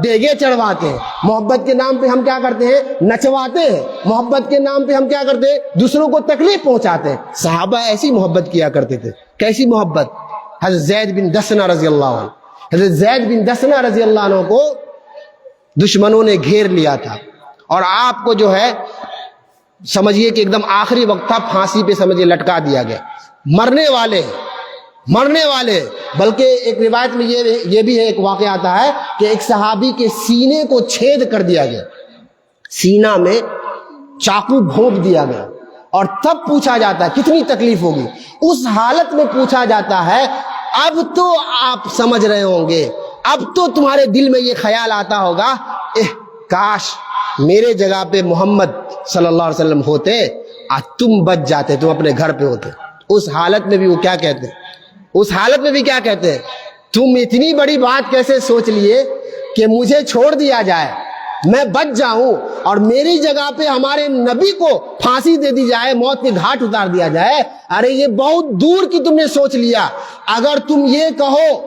دیگے چڑھواتے ہیں. محبت کے نام پہ ہم کیا کرتے ہیں؟ نچواتے ہیں. محبت کے نام پہ ہم کیا کرتے ہیں؟ دوسروں کو تکلیف پہنچاتے ہیں. صحابہ ایسی محبت کیا کرتے تھے. کیسی محبت؟ حضرت زید بن دسنہ رضی اللہ عنہ, حضرت زید بن دسنہ رضی اللہ عنہ کو دشمنوں نے گھیر لیا تھا, اور آپ کو جو ہے سمجھیے کہ ایک دم آخری وقت تھا, پھانسی پہ سمجھیے لٹکا دیا گیا. مرنے والے بلکہ ایک روایت میں یہ بھی ہے, ایک واقعہ آتا ہے کہ ایک صحابی کے سینے کو چھید کر دیا گیا, سینہ میں چاقو بھونک دیا گیا, اور تب پوچھا جاتا ہے کتنی تکلیف ہوگی. اس حالت میں پوچھا جاتا ہے, اب تو آپ سمجھ رہے ہوں گے, اب تو تمہارے دل میں یہ خیال آتا ہوگا, کاش میرے جگہ پہ محمد صلی اللہ علیہ وسلم ہوتے, آج تم بچ جاتے, تم اپنے گھر پہ ہوتے. اس حالت میں بھی وہ کیا کہتے ہیں, اس حالت میں بھی کیا کہتے ہیں, تم اتنی بڑی بات کیسے سوچ لیے کہ مجھے چھوڑ دیا جائے, میں بچ جاؤں, اور میری جگہ پہ ہمارے نبی کو پھانسی دے دی جائے, موت کے گھاٹ اتار دیا جائے. ارے یہ بہت دور کی تم نے سوچ لیا. اگر تم یہ کہو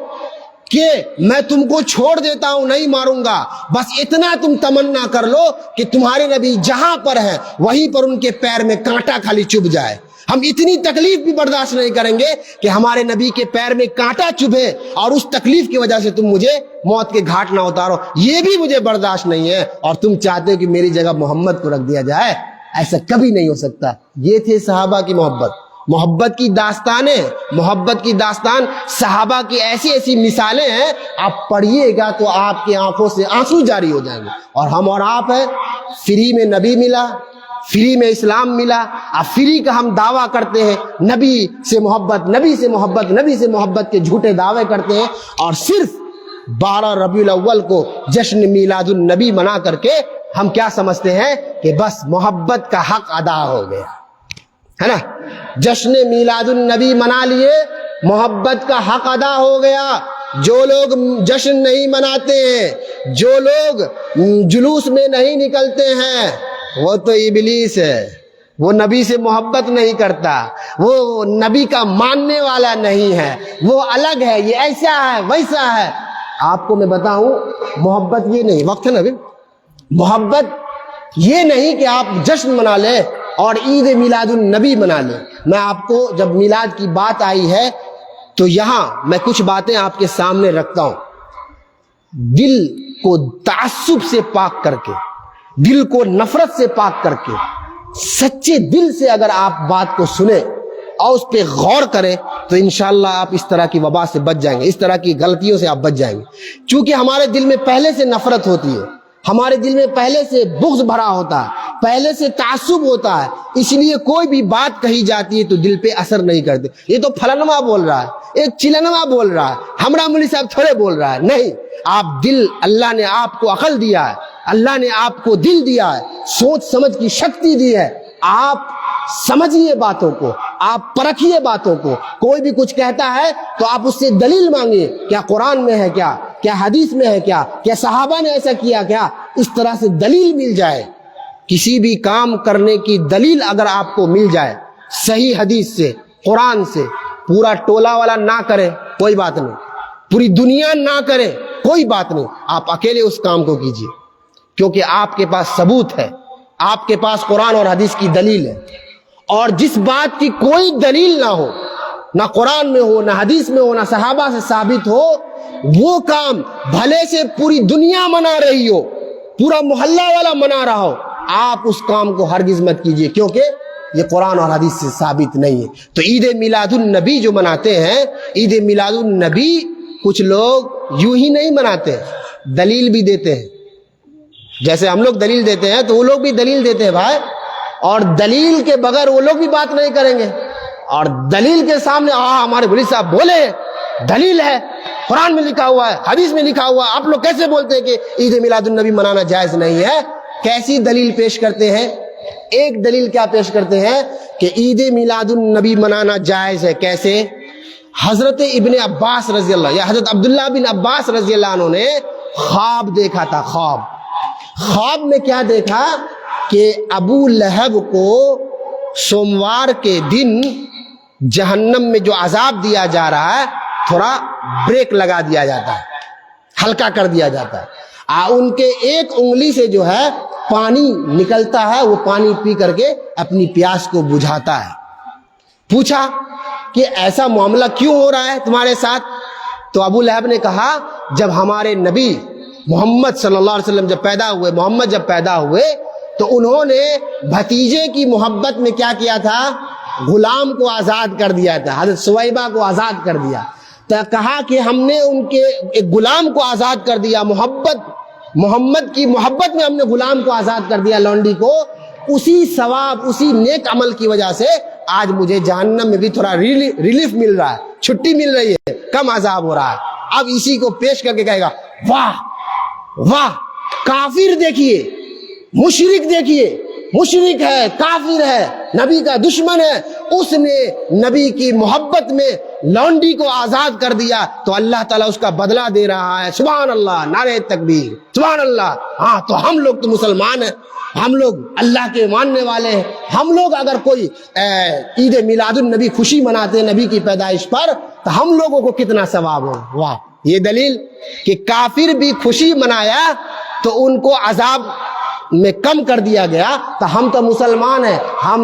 کہ میں تم کو چھوڑ دیتا ہوں, نہیں ماروں گا, بس اتنا تم تمنا کر لو کہ تمہارے نبی جہاں پر ہیں وہیں پر ان کے پیر میں کانٹا خالی چبھ جائے. ہم اتنی تکلیف بھی برداشت نہیں کریں گے کہ ہمارے نبی کے پیر میں کانٹا چبھے اور اس تکلیف کی وجہ سے تم مجھے موت کے گھاٹ نہ اتارو, یہ بھی مجھے برداشت نہیں ہے. اور تم چاہتے ہو کہ میری جگہ محمد کو رکھ دیا جائے, ایسا کبھی نہیں ہو سکتا. یہ تھے صحابہ کی محبت. محبت کی داستانیں, محبت کی داستان صحابہ کی ایسی ایسی مثالیں ہیں, آپ پڑھیے گا تو آپ کی آنکھوں سے آنسو جاری ہو جائیں گے. اور ہم اور آپ ہیں, فری میں نبی ملا, فری میں اسلام ملا, اب فری کا ہم دعویٰ کرتے ہیں, نبی سے محبت, نبی سے محبت, نبی سے محبت کے جھوٹے دعوے کرتے ہیں, اور صرف 12 ربیع الاول کو جشن میلاد النبی منا کر کے ہم کیا سمجھتے ہیں کہ بس محبت کا حق ادا ہو گیا ہے نا. جشن میلاد النبی منا لیے, محبت کا حق ادا ہو گیا. جو لوگ جشن نہیں مناتے ہیں, جو لوگ جلوس میں نہیں نکلتے ہیں, وہ تو ابلیس ہے, وہ نبی سے محبت نہیں کرتا, وہ نبی کا ماننے والا نہیں ہے, وہ الگ ہے, یہ ایسا ہے ویسا ہے. آپ کو میں بتاؤں, محبت یہ نہیں, وقت ہے نا ابھی, محبت یہ نہیں کہ آپ جشن منا لیں اور عید میلاد النبی منا لیں. میں آپ کو جب میلاد کی بات آئی ہے تو یہاں میں کچھ باتیں آپ کے سامنے رکھتا ہوں. دل کو تعصب سے پاک کر کے, دل کو نفرت سے پاک کر کے, سچے دل سے اگر آپ بات کو سنیں اور اس پہ غور کریں تو انشاءاللہ آپ اس طرح کی وبا سے بچ جائیں گے, اس طرح کی غلطیوں سے آپ بچ جائیں گے. چونکہ ہمارے دل میں پہلے سے نفرت ہوتی ہے, ہمارے دل میں پہلے سے بغض بھرا ہوتا ہے, پہلے سے تعصب ہوتا ہے, اس لیے کوئی بھی بات کہی جاتی ہے تو دل پہ اثر نہیں کرتے. یہ تو فلانوا بول رہا ہے, ایک چلنوا بول رہا ہے, ہمرا مولوی صاحب تھوڑے بول رہا ہے. نہیں, آپ دل, اللہ نے آپ کو عقل دیا ہے, اللہ نے آپ کو دل دیا ہے, سوچ سمجھ کی شکتی دی ہے. آپ سمجھیے باتوں کو, آپ پرکھیے باتوں کو. کوئی بھی کچھ کہتا ہے تو آپ اس سے دلیل مانگیے, کیا قرآن میں ہے, کیا حدیث میں ہے, کیا صحابہ نے ایسا کیا, کیا اس طرح سے دلیل مل جائے. کسی بھی کام کرنے کی دلیل اگر آپ کو مل جائے صحیح حدیث سے, قرآن سے, پورا ٹولہ والا نہ کرے, کوئی بات نہیں, پوری دنیا نہ کرے کوئی بات نہیں, آپ اکیلے اس کام کو کیجیے, کیونکہ آپ کے پاس ثبوت ہے, آپ کے پاس قرآن اور حدیث کی دلیل ہے. اور جس بات کی کوئی دلیل نہ ہو, نہ قرآن میں ہو, نہ حدیث میں ہو, نہ صحابہ سے ثابت ہو, وہ کام بھلے سے پوری دنیا منا رہی ہو, پورا محلہ والا منا رہا ہو, آپ اس کام کو ہرگز مت کیجیے, کیونکہ یہ قرآن اور حدیث سے ثابت نہیں ہے. تو عید میلاد النبی جو مناتے ہیں, عید میلاد النبی کچھ لوگ یوں ہی نہیں مناتے, دلیل بھی دیتے ہیں. جیسے ہم لوگ دلیل دیتے ہیں تو وہ لوگ بھی دلیل دیتے ہیں بھائی, اور دلیل کے بغیر وہ لوگ بھی بات نہیں کریں گے, اور دلیل کے سامنے ہمارے بھلی صاحب بولے, دلیل ہے, قرآن میں لکھا ہوا ہے, حدیث میں لکھا ہوا ہے, آپ لوگ کیسے بولتے ہیں کہ عید میلاد النبی منانا جائز نہیں ہے؟ کیسی دلیل پیش کرتے ہیں؟ ایک دلیل کیا پیش کرتے ہیں کہ عید میلاد النبی منانا جائز ہے. کیسے؟ حضرت ابن عباس رضی اللہ یا حضرت عبداللہ بن عباس رضی اللہ عنہ نے خواب دیکھا تھا. خواب میں کیا دیکھا کہ ابو لہب کو سوموار کے دن جہنم میں جو عذاب دیا جا رہا ہے تھوڑا بریک لگا دیا جاتا ہے, ہلکا کر دیا جاتا ہے. ان کے ایک انگلی سے جو ہے پانی نکلتا ہے, وہ پانی پی کر کے اپنی پیاس کو بجھاتا ہے. پوچھا کہ ایسا معاملہ کیوں ہو رہا ہے تمہارے ساتھ؟ تو ابو لہب نے کہا جب ہمارے نبی محمد صلی اللہ علیہ وسلم جب پیدا ہوئے تو انہوں نے بھتیجے کی محبت میں کیا کیا تھا؟ غلام کو آزاد کر دیا تھا, حضرت سویبہ کو آزاد کر دیا. تو کہا کہ ہم نے ان کے ایک غلام کو آزاد کر دیا, محمد کی محبت میں ہم نے غلام کو آزاد کر دیا, لونڈی کو. اسی ثواب, اسی نیک عمل کی وجہ سے آج مجھے جہنم میں بھی تھوڑا ریلیف مل رہا ہے, چھٹی مل رہی ہے, کم عذاب ہو رہا ہے. اب اسی کو پیش کر کے کہے گا واہ واہ, کافر دیکھیے, مشرک دیکھیے, مشرک ہے, کافر ہے, نبی کا دشمن ہے, اس نے نبی کی محبت میں لونڈی کو آزاد کر دیا تو اللہ تعالیٰ اس کا بدلہ دے رہا ہے. سبحان اللہ, نعرہ تکبیر, سبحان اللہ. ہاں تو ہم لوگ تو مسلمان ہیں, ہم لوگ اللہ کے ماننے والے ہیں. ہم لوگ اگر کوئی عید میلاد النبی خوشی مناتے ہیں نبی کی پیدائش پر تو ہم لوگوں کو کتنا ثواب ہو. واہ, یہ دلیل کہ کافر بھی خوشی منایا تو ان کو عذاب میں کم کر دیا گیا, تو ہم تو مسلمان ہیں, ہم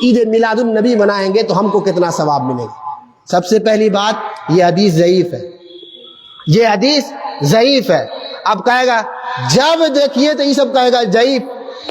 عید میلاد النبی منائیں گے تو ہم کو کتنا ثواب ملے گا. سب سے پہلی بات, یہ حدیث ضعیف ہے, یہ حدیث ضعیف ہے. اب کہے گا جب دیکھیے تو یہ سب کہے گا ضعیف,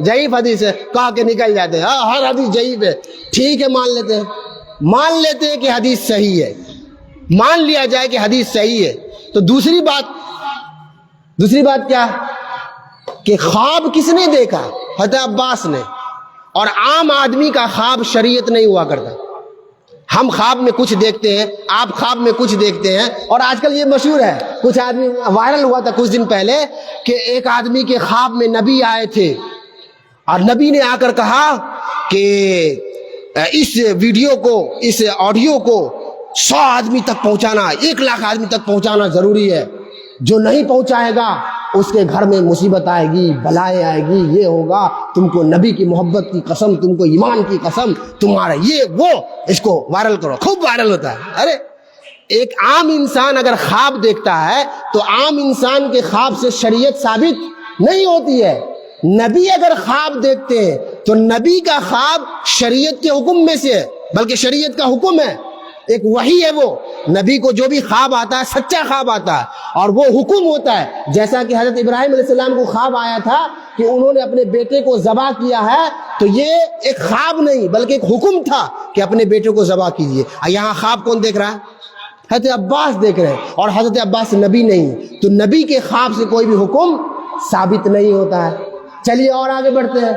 ضعیف حدیث ہے کہا کے نکل جاتے ہیں. ہر حدیث ضعیف ہے, ٹھیک ہے مان لیتے ہیں کہ حدیث صحیح ہے, مان لیا جائے کہ حدیث صحیح ہے. تو دوسری بات کیا کہ خواب کس نے دیکھا؟ حضرت عباس نے. اور عام آدمی کا خواب شریعت نہیں ہوا کرتا. ہم خواب میں کچھ دیکھتے ہیں, آپ خواب میں کچھ دیکھتے ہیں. اور آج کل یہ مشہور ہے, کچھ آدمی وائرل ہوا تھا کچھ دن پہلے کہ ایک آدمی کے خواب میں نبی آئے تھے اور نبی نے آ کر کہا کہ اس ویڈیو کو, اس آڈیو کو 100 آدمی تک پہنچانا, 1 لاکھ آدمی تک پہنچانا ضروری ہے. جو نہیں پہنچائے گا اس کے گھر میں مصیبت آئے گی, بلائیں آئے گی, یہ ہوگا, تم کو نبی کی محبت کی قسم, تم کو ایمان کی قسم, تمہارا یہ وہ, اس کو وائرل کرو. خوب وائرل ہوتا ہے. ارے ایک عام انسان اگر خواب دیکھتا ہے تو عام انسان کے خواب سے شریعت ثابت نہیں ہوتی ہے. نبی اگر خواب دیکھتے ہیں تو نبی کا خواب شریعت کے حکم میں سے ہے, بلکہ شریعت کا حکم ہے, ایک وحی ہے. وہ نبی کو جو بھی خواب آتا ہے سچا خواب آتا ہے اور وہ حکم ہوتا ہے. جیسا کہ حضرت ابراہیم علیہ السلام کو خواب آیا تھا کہ انہوں نے اپنے بیٹے کو ذبح کیا ہے, تو یہ ایک خواب نہیں بلکہ ایک حکم تھا کہ اپنے بیٹے کو ذبح کیجیے. یہاں خواب کون دیکھ رہا ہے؟ حضرت عباس دیکھ رہے ہیں, اور حضرت عباس نبی نہیں, تو نبی کے خواب سے کوئی بھی حکم ثابت نہیں ہوتا ہے. چلیے اور آگے بڑھتے ہیں.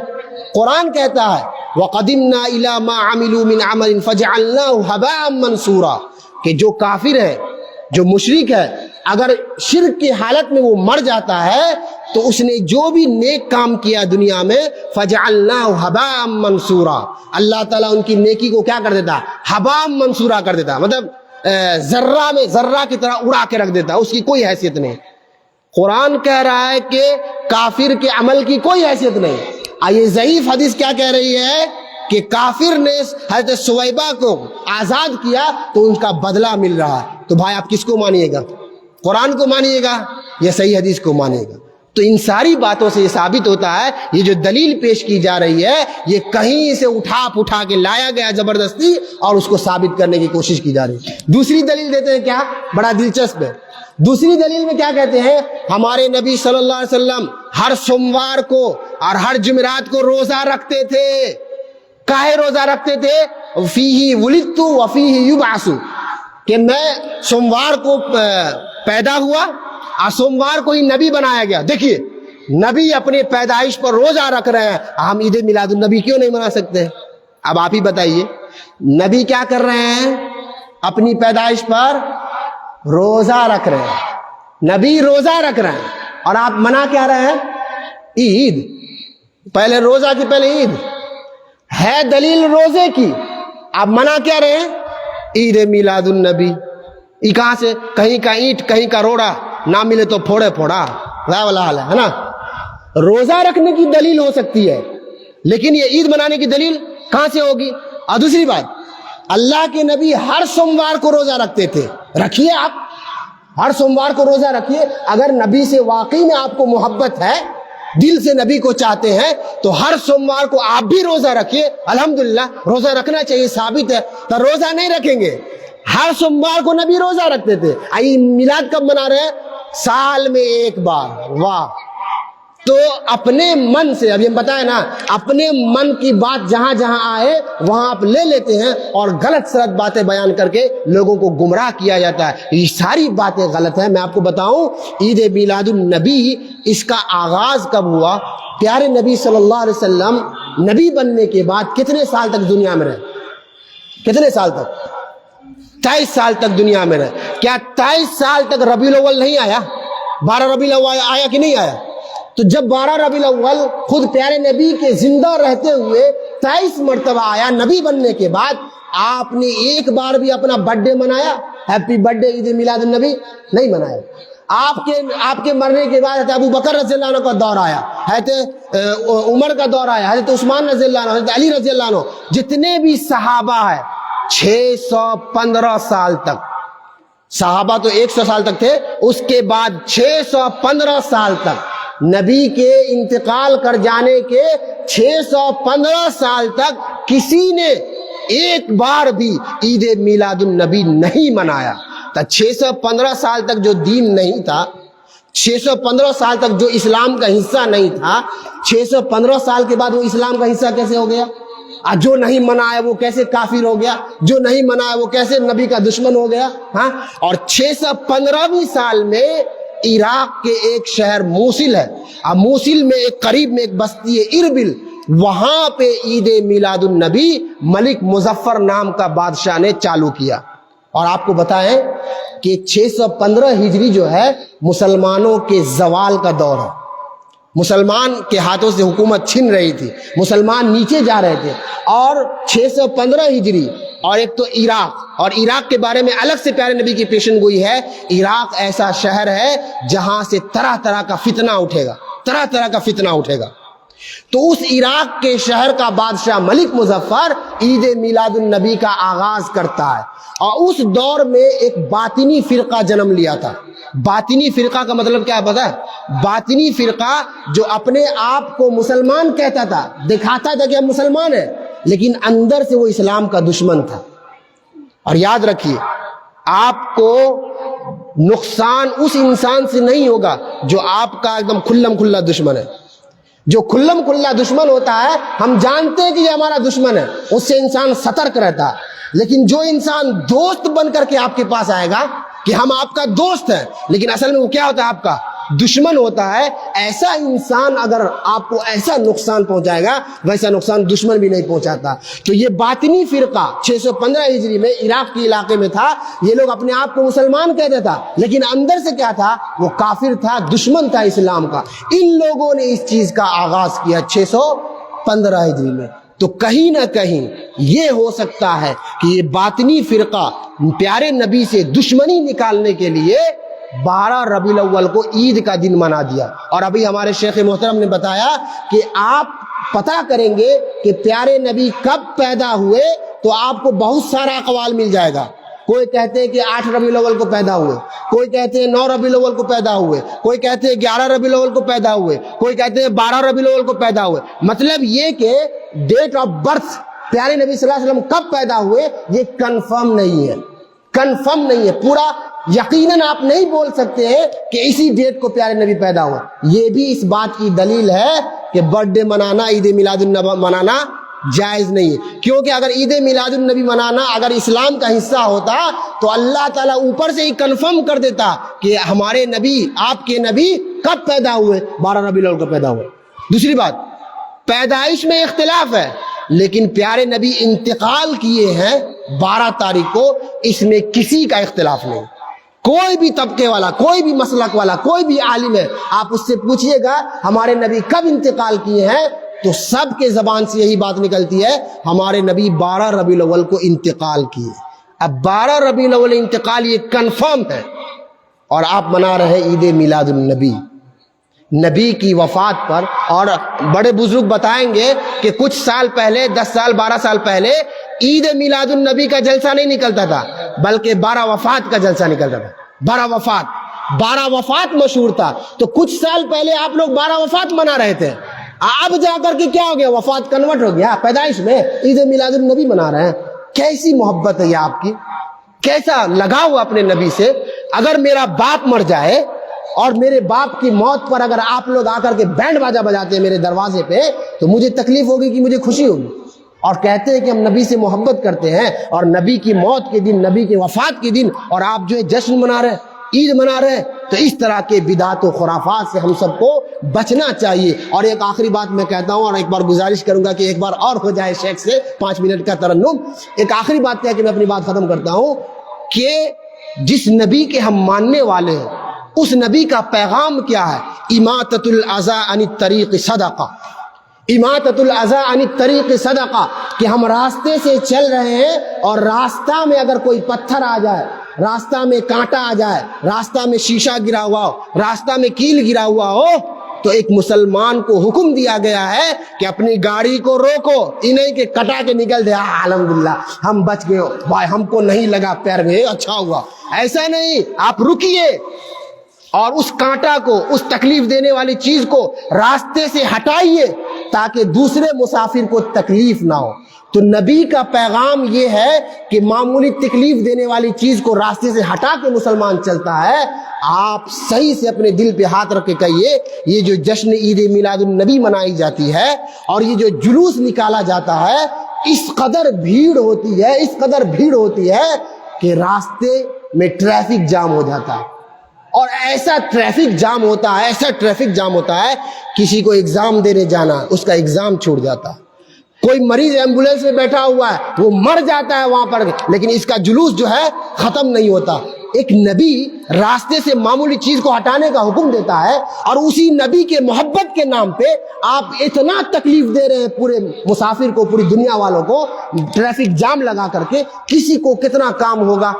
قرآن کہتا ہے وَقَدِمْنَا إِلَى مَا عَمِلُوا مِنْ عَمَلٍ فَجَعَلْنَاهُ هَبَاءً مَنْثُورًا, کہ جو کافر ہے, جو مشرک ہے, اگر شرک کی حالت میں وہ مر جاتا ہے تو اس نے جو بھی نیک کام کیا دنیا میں فَجَعَلْنَاهُ هَبَاءً مَنْثُورًا, اللہ تعالیٰ ان کی نیکی کو کیا کر دیتا؟ ہباء منصورا کر دیتا, مطلب ذرہ کی طرح اڑا کے رکھ دیتا, اس کی کوئی حیثیت نہیں. قرآن کہہ رہا ہے کہ کافر کے عمل کی کوئی حیثیت نہیں. یہ ضعیف حدیث کیا کہہ رہی ہے کہ کافر نے حضرت سویبہ کو آزاد کیا تو ان کا بدلہ مل رہا ہے. تو بھائی آپ کس کو مانیے گا؟ قرآن کو مانیے گا یا صحیح حدیث کو مانیے گا؟ تو ان ساری باتوں سے یہ ثابت ہوتا ہے یہ جو دلیل پیش کی جا رہی ہے یہ کہیں سے اٹھا کے لایا گیا زبردستی اور اس کو ثابت کرنے کی کوشش کی جا رہی ہے۔ دوسری دلیل دیتے ہیں کیا، بڑا دلچسپ ہے۔ دوسری دلیل میں کیا کہتے ہیں، ہمارے نبی صلی اللہ علیہ وسلم ہر سوموار کو اور ہر جمعرات کو روزہ رکھتے تھے۔ کاہے روزہ رکھتے تھے؟ فیہ ولدت وفیہ یبعث، کہ میں سوموار کو پیدا ہوا اور سوموار کو ہی نبی بنایا گیا۔ دیکھیے نبی اپنے پیدائش پر روزہ رکھ رہے ہیں، ہم عید میلاد النبی کیوں نہیں منا سکتے؟ اب آپ ہی بتائیے، نبی کیا کر رہے ہیں؟ اپنی پیدائش پر روزہ رکھ رہے ہیں، نبی روزہ رکھ رہے ہیں اور آپ منا کیا رہے ہیں؟ عید۔ پہلے روزہ کی پہلے عید ہے، دلیل روزے کی، آپ منا کیا رہے ہیں؟ عید میلاد النبی۔ یہ کہاں سے؟ کہیں کا اینٹ کہیں کا روڑا، نہ ملے تو پھوڑے پھوڑا والا حال ہے نا۔ روزہ رکھنے کی دلیل ہو سکتی ہے لیکن یہ عید منانے کی دلیل کہاں سے ہوگی؟ اور دوسری بات، اللہ کے نبی ہر سوموار کو روزہ رکھتے تھے، رکھیے آپ ہر سوموار کو روزہ رکھیے۔ اگر نبی سے واقعی میں آپ کو محبت ہے، دل سے نبی کو چاہتے ہیں، تو ہر سوموار کو آپ بھی روزہ رکھیے۔ الحمدللہ روزہ رکھنا چاہیے، ثابت ہے۔ تو روزہ نہیں رکھیں گے، ہر سوموار کو نبی روزہ رکھتے تھے۔ عید میلاد کب منا رہے ہیں؟ سال میں ایک بار۔ واہ! تو اپنے من سے، ابھی ہم بتائیں نا، اپنے من کی بات جہاں جہاں آئے وہاں آپ لے لیتے ہیں اور غلط سلط باتیں بیان کر کے لوگوں کو گمراہ کیا جاتا ہے۔ یہ ساری باتیں غلط ہیں۔ میں آپ کو بتاؤں، عید میلاد النبی اس کا آغاز کب ہوا؟ پیارے نبی صلی اللہ علیہ وسلم نبی بننے کے بعد کتنے سال تک دنیا میں رہے؟ کتنے سال تک؟ 23 سال تک دنیا میں رہے۔ کیا 23 سال تک ربیع الاول نہیں آیا؟ 12 ربیع الاول آیا کہ نہیں آیا؟ تو جب 12 ربیع الاول خود پیارے نبی کے زندہ رہتے ہوئے 23 مرتبہ آیا نبی بننے کے بعد، آپ نے ایک بار بھی اپنا برتھ ڈے منایا؟ Happy birth day Eid Milad النبی نہیں منایا۔ آپ کے مرنے کے بعد حضرت ابو بکر رضی اللہ عنہ کا دور آیا، حضرت عمر کا دور آیا، حضرت عثمان رضی اللہ عنہ، حضرت علی رضی اللہ عنہ، جتنے بھی صحابہ ہیں 615 سال تک، صحابہ تو 100 سال تک تھے، اس کے بعد 615 سال تک، نبی کے انتقال کر جانے کے 615 سال تک کسی نے ایک بار بھی عید میلاد النبی نہیں منایا۔ تو 615 سال تک جو دین نہیں تھا، 615 سال تک جو اسلام کا حصہ نہیں تھا، 615 سال کے بعد وہ اسلام کا حصہ کیسے ہو گیا؟ جو نہیں منایا وہ کیسے کافر ہو گیا؟ جو نہیں منایا وہ کیسے نبی کا دشمن ہو گیا؟ ہاں، اور 615ویں سال میں عراق کے ایک شہر موصل ہے، اب موصل میں ایک قریب میں ایک بستی ہے اربل، وہاں پہ عید میلاد النبی ملک مظفر نام کا بادشاہ نے چالو کیا۔ اور آپ کو بتائیں کہ 615 ہجری جو ہے مسلمانوں کے زوال کا دور ہے، مسلمان کے ہاتھوں سے حکومت چھن رہی تھی، مسلمان نیچے جا رہے تھے، اور 615 ہجری، اور ایک تو عراق، اور عراق کے بارے میں الگ سے پیارے نبی کی پیشن گوئی ہے۔ عراق ایسا شہر ہے جہاں سے طرح طرح کا فتنہ اٹھے گا، طرح طرح کا فتنہ اٹھے گا۔ تو اس عراق کے شہر کا بادشاہ ملک مظفر عید میلاد النبی کا آغاز کرتا ہے، اور اس دور میں ایک باطنی فرقہ جنم لیا تھا۔ باطنی فرقہ کا مطلب کیا ہے پتہ ہے؟ باطنی فرقہ جو اپنے آپ کو مسلمان کہتا تھا، دکھاتا تھا کہ ہم مسلمان ہیں، لیکن اندر سے وہ اسلام کا دشمن تھا۔ اور یاد رکھیے، آپ کو نقصان اس انسان سے نہیں ہوگا جو آپ کا ایک دم کھلم کھلا دشمن ہے۔ جو کھلم کھلا دشمن ہوتا ہے، ہم جانتے ہیں کہ یہ ہمارا دشمن ہے، اس سے انسان سترک رہتا ہے، لیکن جو انسان دوست بن کر کے آپ کے پاس آئے گا کہ ہم آپ کا دوست ہیں، لیکن اصل میں وہ کیا ہوتا ہے؟ آپ کا دشمن ہوتا ہے۔ ایسا انسان اگر آپ کو ایسا نقصان پہنچائے گا، ویسا نقصان دشمن بھی نہیں پہنچاتا۔ تو یہ باطنی فرقہ 615 ہجری میں عراق کے علاقے میں تھا۔ یہ لوگ اپنے آپ کو مسلمان کہتا تھا، لیکن اندر سے کیا تھا؟ وہ کافر تھا، دشمن تھا اسلام کا۔ ان لوگوں نے اس چیز کا آغاز کیا 615 ہجری میں۔ تو کہیں نہ کہیں یہ ہو سکتا ہے کہ یہ باطنی فرقہ پیارے نبی سے دشمنی نکالنے کے لیے 12 ربیع الاول کو عید کا دن منا دیا۔ اور ابھی ہمارے شیخ محترم نے بتایا کہ آپ پتہ کریں گے کہ پیارے نبی کب پیدا ہوئے تو آپ کو بہت سارا اقوال مل جائے گا۔ کوئی کہتے ہیں کہ 8 ربیع الاول کو پیدا ہوئے، کوئی کہتے ہیں 9 ربیع الاول کو پیدا ہوئے، کوئی کہتے ہیں 11 ربیع الاول کو پیدا ہوئے، کوئی کہتے ہیں 12 ربیع الاول کو پیدا ہوئے۔ مطلب یہ کہ ڈیٹ آف برتھ پیارے نبی صلی اللہ علیہ وسلم کب پیدا ہوئے یہ کنفرم نہیں ہے، کنفرم نہیں ہے، پورا یقیناً آپ نہیں بول سکتے ہیں کہ اسی ڈیٹ کو پیارے نبی پیدا ہوا۔ یہ بھی اس بات کی دلیل ہے کہ برتھ ڈے منانا، عید میلاد النبی منانا جائز نہیں ہے، کیونکہ اگر عید میلاد النبی منانا اگر اسلام کا حصہ ہوتا تو اللہ تعالیٰ اوپر سے ہی کنفرم کر دیتا کہ ہمارے نبی، آپ کے نبی کب پیدا ہوئے، 12 ربیع الاول کو پیدا ہوئے۔ دوسری بات، پیدائش میں اختلاف ہے، لیکن پیارے نبی انتقال کیے ہیں 12 تاریخ کو، اس میں کسی کا اختلاف نہیں۔ کوئی بھی طبقے والا، کوئی بھی مسلک والا، کوئی بھی عالم ہے، آپ اس سے پوچھئے گا ہمارے نبی کب انتقال کیے ہیں، تو سب کے زبان سے یہی بات نکلتی ہے ہمارے نبی 12 ربیع الاول کو انتقال کیے۔ اب 12 ربیع الاول انتقال یہ کنفرم ہے، اور آپ منا رہے عید میلاد النبی، نبی کی وفات پر۔ اور بڑے بزرگ بتائیں گے کہ کچھ سال پہلے، 10 سال 12 سال پہلے عید میلاد النبی کا جلسہ نہیں نکلتا تھا، بلکہ 12 وفات کا جلسہ نکلتا تھا۔ 12 وفات مشہور تھا، تو کچھ سال پہلے آپ لوگ 12 وفات منا رہے تھے، اب جا کر کے کیا ہو گیا، وفات کنورٹ ہو گیا پیدائش میں، عید میلاد النبی منا رہے ہیں۔ کیسی محبت ہے یہ آپ کی، کیسا لگاؤ اپنے نبی سے۔ اگر میرا باپ مر جائے اور میرے باپ کی موت پر اگر آپ لوگ آ کر کے بینڈ باجا بجاتے ہیں میرے دروازے پہ، تو مجھے تکلیف ہوگی کہ مجھے خوشی ہوگی؟ اور کہتے ہیں کہ ہم نبی سے محبت کرتے ہیں، اور نبی کی موت کے دن، نبی کے وفات کے دن، اور آپ جو ہے جشن منا رہے ہیں، عید منا رہے ہیں۔ تو اس طرح کے بدعات و خرافات سے ہم سب کو بچنا چاہیے۔ اور ایک آخری بات میں کہتا ہوں، اور ایک بار گزارش کروں گا کہ ایک بار اور ہو جائے شیخ سے 5 منٹ کا ترنم۔ ایک آخری بات کہہ کے میں اپنی بات ختم کرتا ہوں کہ جس نبی کے ہم ماننے والے ہیں، اس نبی کا پیغام کیا ہے؟ اماطۃ الاذی عن الطریق صدقہ، اماطۃ الاذی عن الطریق صدقہ، کہ ہم راستے سے چل رہے ہیں اور راستہ میں اگر کوئی پتھر آ جائے، راستہ میں کانٹا آ جائے، راستہ میں شیشہ گرا ہوا ہو، راستہ میں کیل گرا ہوا ہو، تو ایک مسلمان کو حکم دیا گیا ہے کہ اپنی گاڑی کو روکو، انہیں کہ کٹا کے نکل دے، الحمدللہ ہم بچ گئے ہو بھائی، ہم کو نہیں لگا پیر میں، اچھا ہوا۔ ایسا نہیں، آپ رکیے اور اس کانٹا کو، اس تکلیف دینے والی چیز کو راستے سے ہٹائیے تاکہ دوسرے مسافر کو تکلیف نہ ہو۔ تو نبی کا پیغام یہ ہے کہ معمولی تکلیف دینے والی چیز کو راستے سے ہٹا کے مسلمان چلتا ہے۔ آپ صحیح سے اپنے دل پہ ہاتھ رکھ کے کہیے، یہ جو جشن عید میلاد النبی منائی جاتی ہے اور یہ جو جلوس نکالا جاتا ہے، اس قدر بھیڑ ہوتی ہے، اس قدر بھیڑ ہوتی ہے کہ راستے میں ٹریفک جام ہو جاتا ہے، اور ایسا ٹریفک جام ہوتا ہے، ایسا ٹریفک جام ہوتا ہے، کسی کو ایگزام دینے جانا ہے، اس کا ایگزام چھوٹ جاتا ہے، کوئی مریض ایمبولینس میں بیٹھا ہوا ہے وہ مر جاتا ہے وہاں پر، لیکن اس کا جلوس جو ہے ختم نہیں ہوتا۔ ایک نبی راستے سے معمولی چیز کو ہٹانے کا حکم دیتا ہے، اور اسی نبی کے محبت کے نام پہ آپ اتنا تکلیف دے رہے ہیں پورے مسافر کو، پوری دنیا والوں کو، ٹریفک جام لگا کر کے، کسی کو کتنا کام ہوگا۔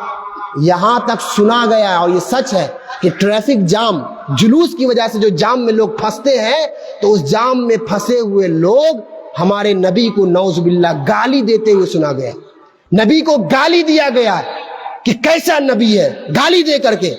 یہاں تک سنا گیا ہے اور یہ سچ ہے کہ ٹریفک جام، جلوس کی وجہ سے جو جام میں لوگ پھنستے ہیں، تو اس جام میں پھنسے ہوئے لوگ ہمارے نبی کو نعوذ باللہ گالی دیتے ہوئے سنا گیا۔ نبی کو گالی دیا گیا کہ کیسا نبی ہے، گالی دے کر کے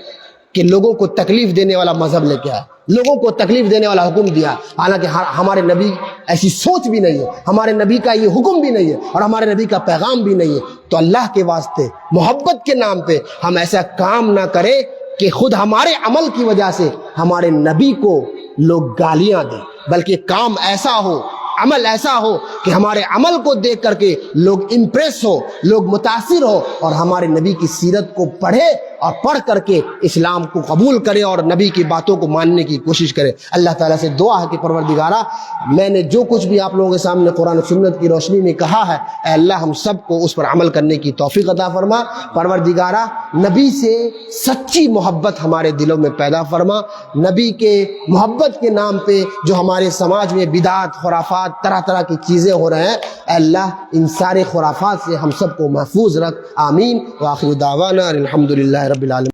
کہ لوگوں کو تکلیف دینے والا مذہب لے کے آیا، لوگوں کو تکلیف دینے والا حکم دیا، حالانکہ ہمارے نبی ایسی سوچ بھی نہیں ہے، ہمارے نبی کا یہ حکم بھی نہیں ہے، اور ہمارے نبی کا پیغام بھی نہیں ہے۔ تو اللہ کے واسطے محبت کے نام پہ ہم ایسا کام نہ کریں کہ خود ہمارے عمل کی وجہ سے ہمارے نبی کو لوگ گالیاں دیں، بلکہ کام ایسا ہو، عمل ایسا ہو کہ ہمارے عمل کو دیکھ کر کے لوگ امپریس ہو، لوگ متاثر ہو، اور ہمارے نبی کی سیرت کو پڑھے اور پڑھ کر کے اسلام کو قبول کرے اور نبی کی باتوں کو ماننے کی کوشش کرے۔ اللہ تعالیٰ سے دعا ہے کہ پروردگارہ، میں نے جو کچھ بھی آپ لوگوں کے سامنے قرآن و سنت کی روشنی میں کہا ہے، اے اللہ ہم سب کو اس پر عمل کرنے کی توفیق عطا فرما۔ پروردگارہ، نبی سے سچی محبت ہمارے دلوں میں پیدا فرما۔ نبی کے محبت کے نام پہ جو ہمارے سماج میں بدعات، خرافات، طرح طرح کی چیزیں ہو رہے ہیں، اے اللہ ان سارے خرافات سے ہم سب کو محفوظ رکھ، آمین۔ وآخر دعوانا الحمدللہ رب العالمین۔